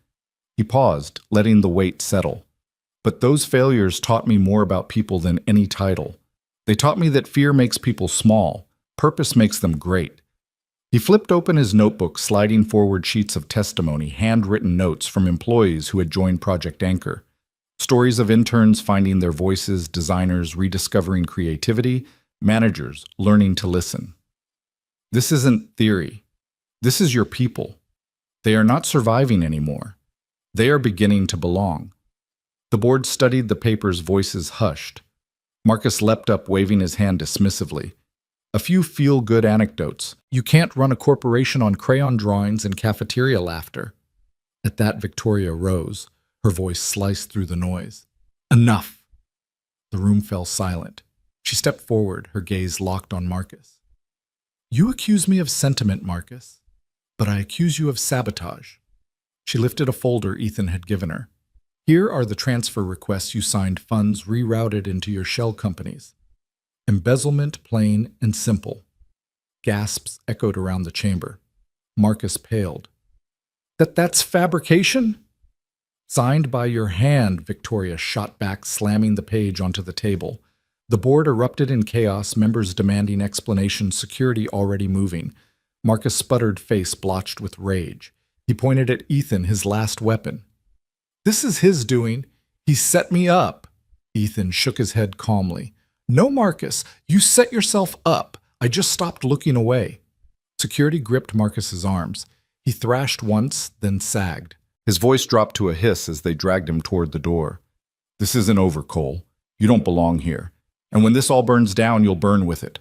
He paused, letting the weight settle. But those failures taught me more about people than any title. They taught me that fear makes people small. Purpose makes them great. He flipped open his notebook, sliding forward sheets of testimony, handwritten notes from employees who had joined Project Anchor. Stories of interns finding their voices, designers rediscovering creativity, managers learning to listen. This isn't theory. This is your people. They are not surviving anymore. They are beginning to belong. The board studied the papers, voices hushed. Marcus leapt up, waving his hand dismissively. A few feel-good anecdotes. You can't run a corporation on crayon drawings and cafeteria laughter. At that, Victoria rose. Her voice sliced through the noise. Enough! The room fell silent. She stepped forward, her gaze locked on Marcus. You accuse me of sentiment, Marcus, but I accuse you of sabotage. She lifted a folder Ethan had given her. Here are the transfer requests you signed, funds rerouted into your shell companies. Embezzlement plain and simple. Gasps echoed around the chamber. Marcus paled. That's fabrication? Signed by your hand, Victoria shot back, slamming the page onto the table. The board erupted in chaos, members demanding explanations, security already moving. Marcus' sputtered face blotched with rage. He pointed at Ethan, his last weapon. This is his doing. He set me up. Ethan shook his head calmly. No, Marcus, you set yourself up. I just stopped looking away. Security gripped Marcus's arms. He thrashed once, then sagged. His voice dropped to a hiss as they dragged him toward the door. This isn't over, Cole. You don't belong here. And when this all burns down, you'll burn with it.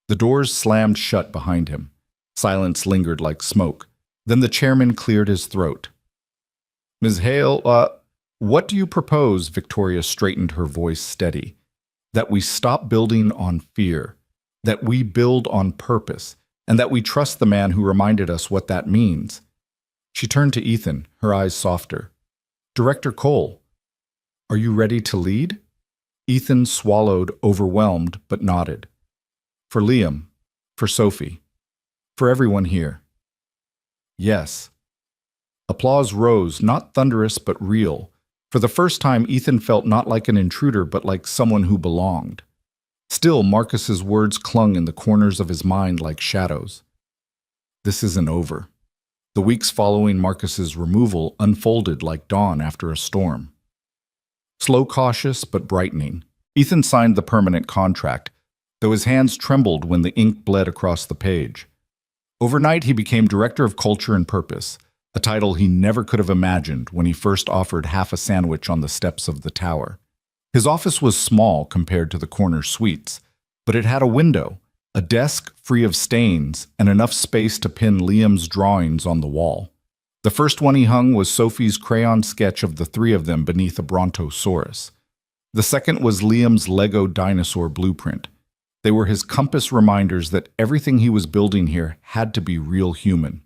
The doors slammed shut behind him. Silence lingered like smoke. Then the chairman cleared his throat. Ms. Hale, what do you propose? Victoria straightened, her voice steady. That we stop building on fear, that we build on purpose, and that we trust the man who reminded us what that means. She turned to Ethan, her eyes softer. Director Cole, are you ready to lead? Ethan swallowed, overwhelmed, but nodded. For Liam, for Sophie, for everyone here. Yes. Applause rose, not thunderous but real. For the first time, Ethan felt not like an intruder, but like someone who belonged. Still, Marcus's words clung in the corners of his mind like shadows. This isn't over. The weeks following Marcus's removal unfolded like dawn after a storm. Slow, cautious, but brightening, Ethan signed the permanent contract, though his hands trembled when the ink bled across the page. Overnight, he became Director of Culture and Purpose, a title he never could have imagined when he first offered half a sandwich on the steps of the tower. His office was small compared to the corner suites, but it had a window, a desk free of stains, and enough space to pin Liam's drawings on the wall. The first one he hung was Sophie's crayon sketch of the three of them beneath a brontosaurus. The second was Liam's Lego dinosaur blueprint. They were his compass reminders that everything he was building here had to be real human.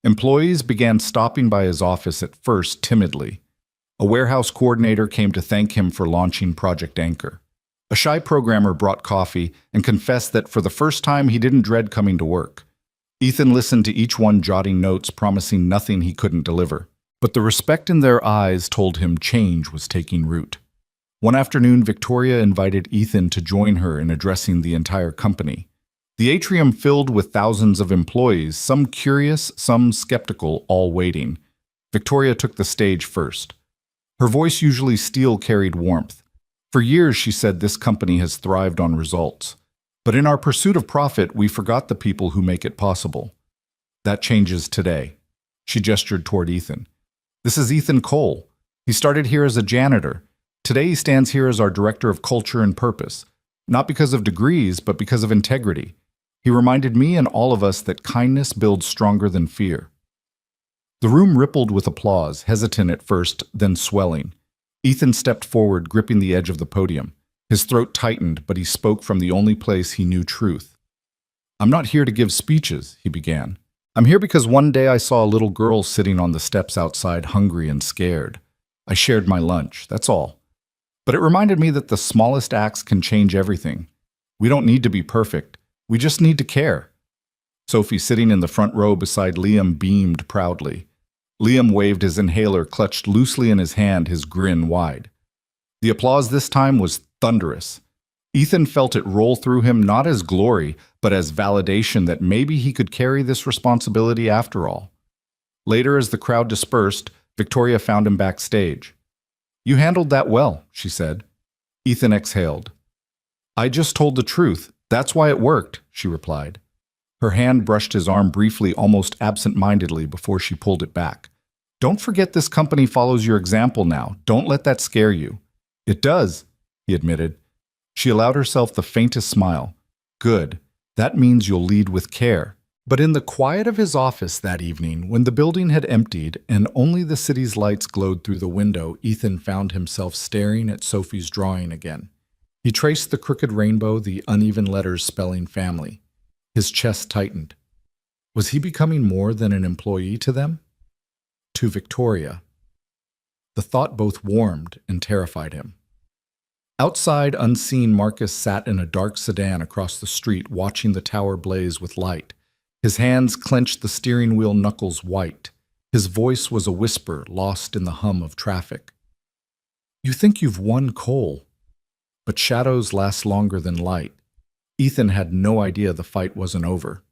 Employees began stopping by his office at first timidly. A warehouse coordinator came to thank him for launching Project Anchor. A shy programmer brought coffee and confessed that for the first time he didn't dread coming to work. Ethan listened to each one, jotting notes, promising nothing he couldn't deliver. But the respect in their eyes told him change was taking root. One afternoon, Victoria invited Ethan to join her in addressing the entire company. The atrium filled with thousands of employees, some curious, some skeptical, all waiting. Victoria took the stage first. Her voice, usually steel, carried warmth. For years, she said, this company has thrived on results. But in our pursuit of profit, we forgot the people who make it possible. That changes today. She gestured toward Ethan. This is Ethan Cole. He started here as a janitor. Today he stands here as our Director of Culture and Purpose, not because of degrees, but because of integrity. He reminded me and all of us that kindness builds stronger than fear. The room rippled with applause, hesitant at first, then swelling. Ethan stepped forward, gripping the edge of the podium. His throat tightened, but he spoke from the only place he knew truth. I'm not here to give speeches, he began. I'm here because one day I saw a little girl sitting on the steps outside, hungry and scared. I shared my lunch, that's all. But it reminded me that the smallest acts can change everything. We don't need to be perfect. We just need to care. Sophie, sitting in the front row beside Liam, beamed proudly. Liam waved his inhaler, clutched loosely in his hand, his grin wide. The applause this time was thunderous. Ethan felt it roll through him not as glory, but as validation that maybe he could carry this responsibility after all. Later, as the crowd dispersed, Victoria found him backstage. You handled that well, she said. Ethan exhaled. I just told the truth. That's why it worked, she replied. Her hand brushed his arm briefly, almost absent-mindedly, before she pulled it back. Don't forget this company follows your example now. Don't let that scare you. It does, he admitted. She allowed herself the faintest smile. Good. That means you'll lead with care. But in the quiet of his office that evening, when the building had emptied and only the city's lights glowed through the window, Ethan found himself staring at Sophie's drawing again. He traced the crooked rainbow, the uneven letters spelling family. His chest tightened. Was he becoming more than an employee to them? To Victoria. The thought both warmed and terrified him. Outside, unseen, Marcus sat in a dark sedan across the street, watching the tower blaze with light. His hands clenched the steering wheel, knuckles white. His voice was a whisper, lost in the hum of traffic. You think you've won, Cole, but shadows last longer than light. Ethan had no idea the fight wasn't over.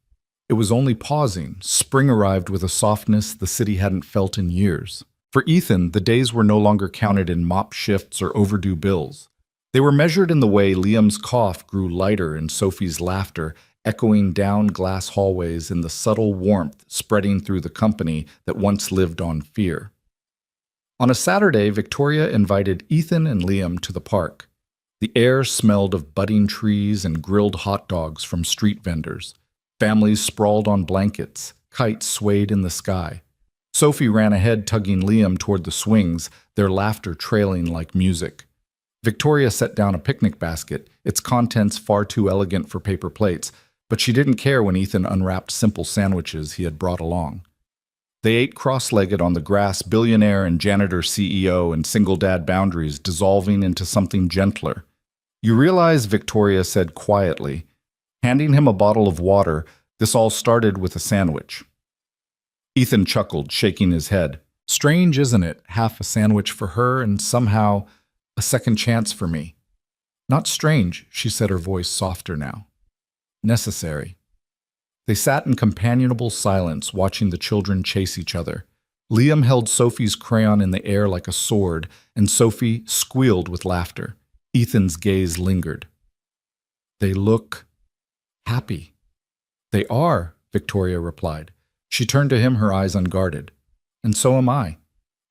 It was only pausing. Spring arrived with a softness the city hadn't felt in years. For Ethan, the days were no longer counted in mop shifts or overdue bills. They were measured in the way Liam's cough grew lighter and Sophie's laughter echoing down glass hallways in the subtle warmth spreading through the company that once lived on fear. On a Saturday, Victoria invited Ethan and Liam to the park. The air smelled of budding trees and grilled hot dogs from street vendors. Families sprawled on blankets, kites swayed in the sky. Sophie ran ahead, tugging Liam toward the swings, their laughter trailing like music. Victoria set down a picnic basket, its contents far too elegant for paper plates, but she didn't care when Ethan unwrapped simple sandwiches he had brought along. They ate cross-legged on the grass, billionaire and janitor CEO and single dad boundaries dissolving into something gentler. You realize, Victoria said quietly, handing him a bottle of water, this all started with a sandwich. Ethan chuckled, shaking his head. Strange, isn't it? Half a sandwich for her and somehow a second chance for me. Not strange, she said, her voice softer now. Necessary. They sat in companionable silence, watching the children chase each other. Liam held Sophie's crayon in the air like a sword, and Sophie squealed with laughter. Ethan's gaze lingered. They look happy. They are, Victoria replied. She turned to him, her eyes unguarded. And so am I.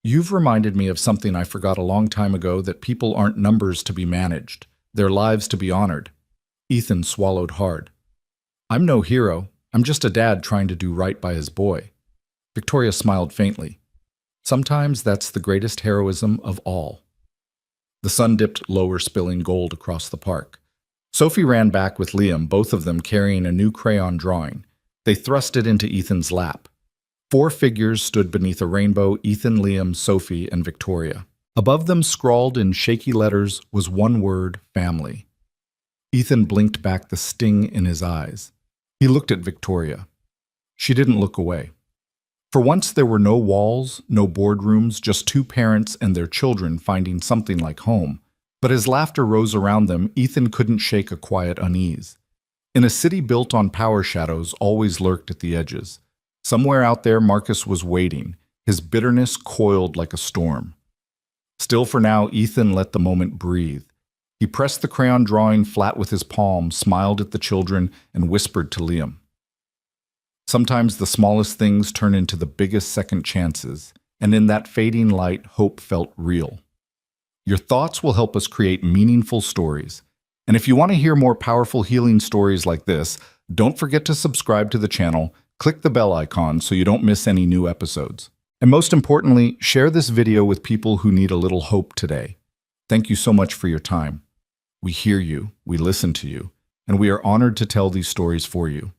You've reminded me of something I forgot a long time ago, that people aren't numbers to be managed, their lives to be honored. Ethan swallowed hard. I'm no hero. I'm just a dad trying to do right by his boy. Victoria smiled faintly. Sometimes that's the greatest heroism of all. The sun dipped lower, spilling gold across the park. Sophie ran back with Liam, both of them carrying a new crayon drawing. They thrust it into Ethan's lap. 4 figures stood beneath a rainbow: Ethan, Liam, Sophie, and Victoria. Above them, scrawled in shaky letters, was one word: family. Ethan blinked back, the sting in his eyes. He looked at Victoria. She didn't look away. For once, there were no walls, no boardrooms, just 2 parents and their children finding something like home. But as laughter rose around them, Ethan couldn't shake a quiet unease. In a city built on power, shadows always lurked at the edges. Somewhere out there, Marcus was waiting, his bitterness coiled like a storm. Still for now, Ethan let the moment breathe. He pressed the crayon drawing flat with his palm, smiled at the children, and whispered to Liam. Sometimes the smallest things turn into the biggest second chances, and in that fading light, hope felt real. Your thoughts will help us create meaningful stories. And if you want to hear more powerful healing stories like this, don't forget to subscribe to the channel, click the bell icon so you don't miss any new episodes. And most importantly, share this video with people who need a little hope today. Thank you so much for your time. We hear you, we listen to you, and we are honored to tell these stories for you.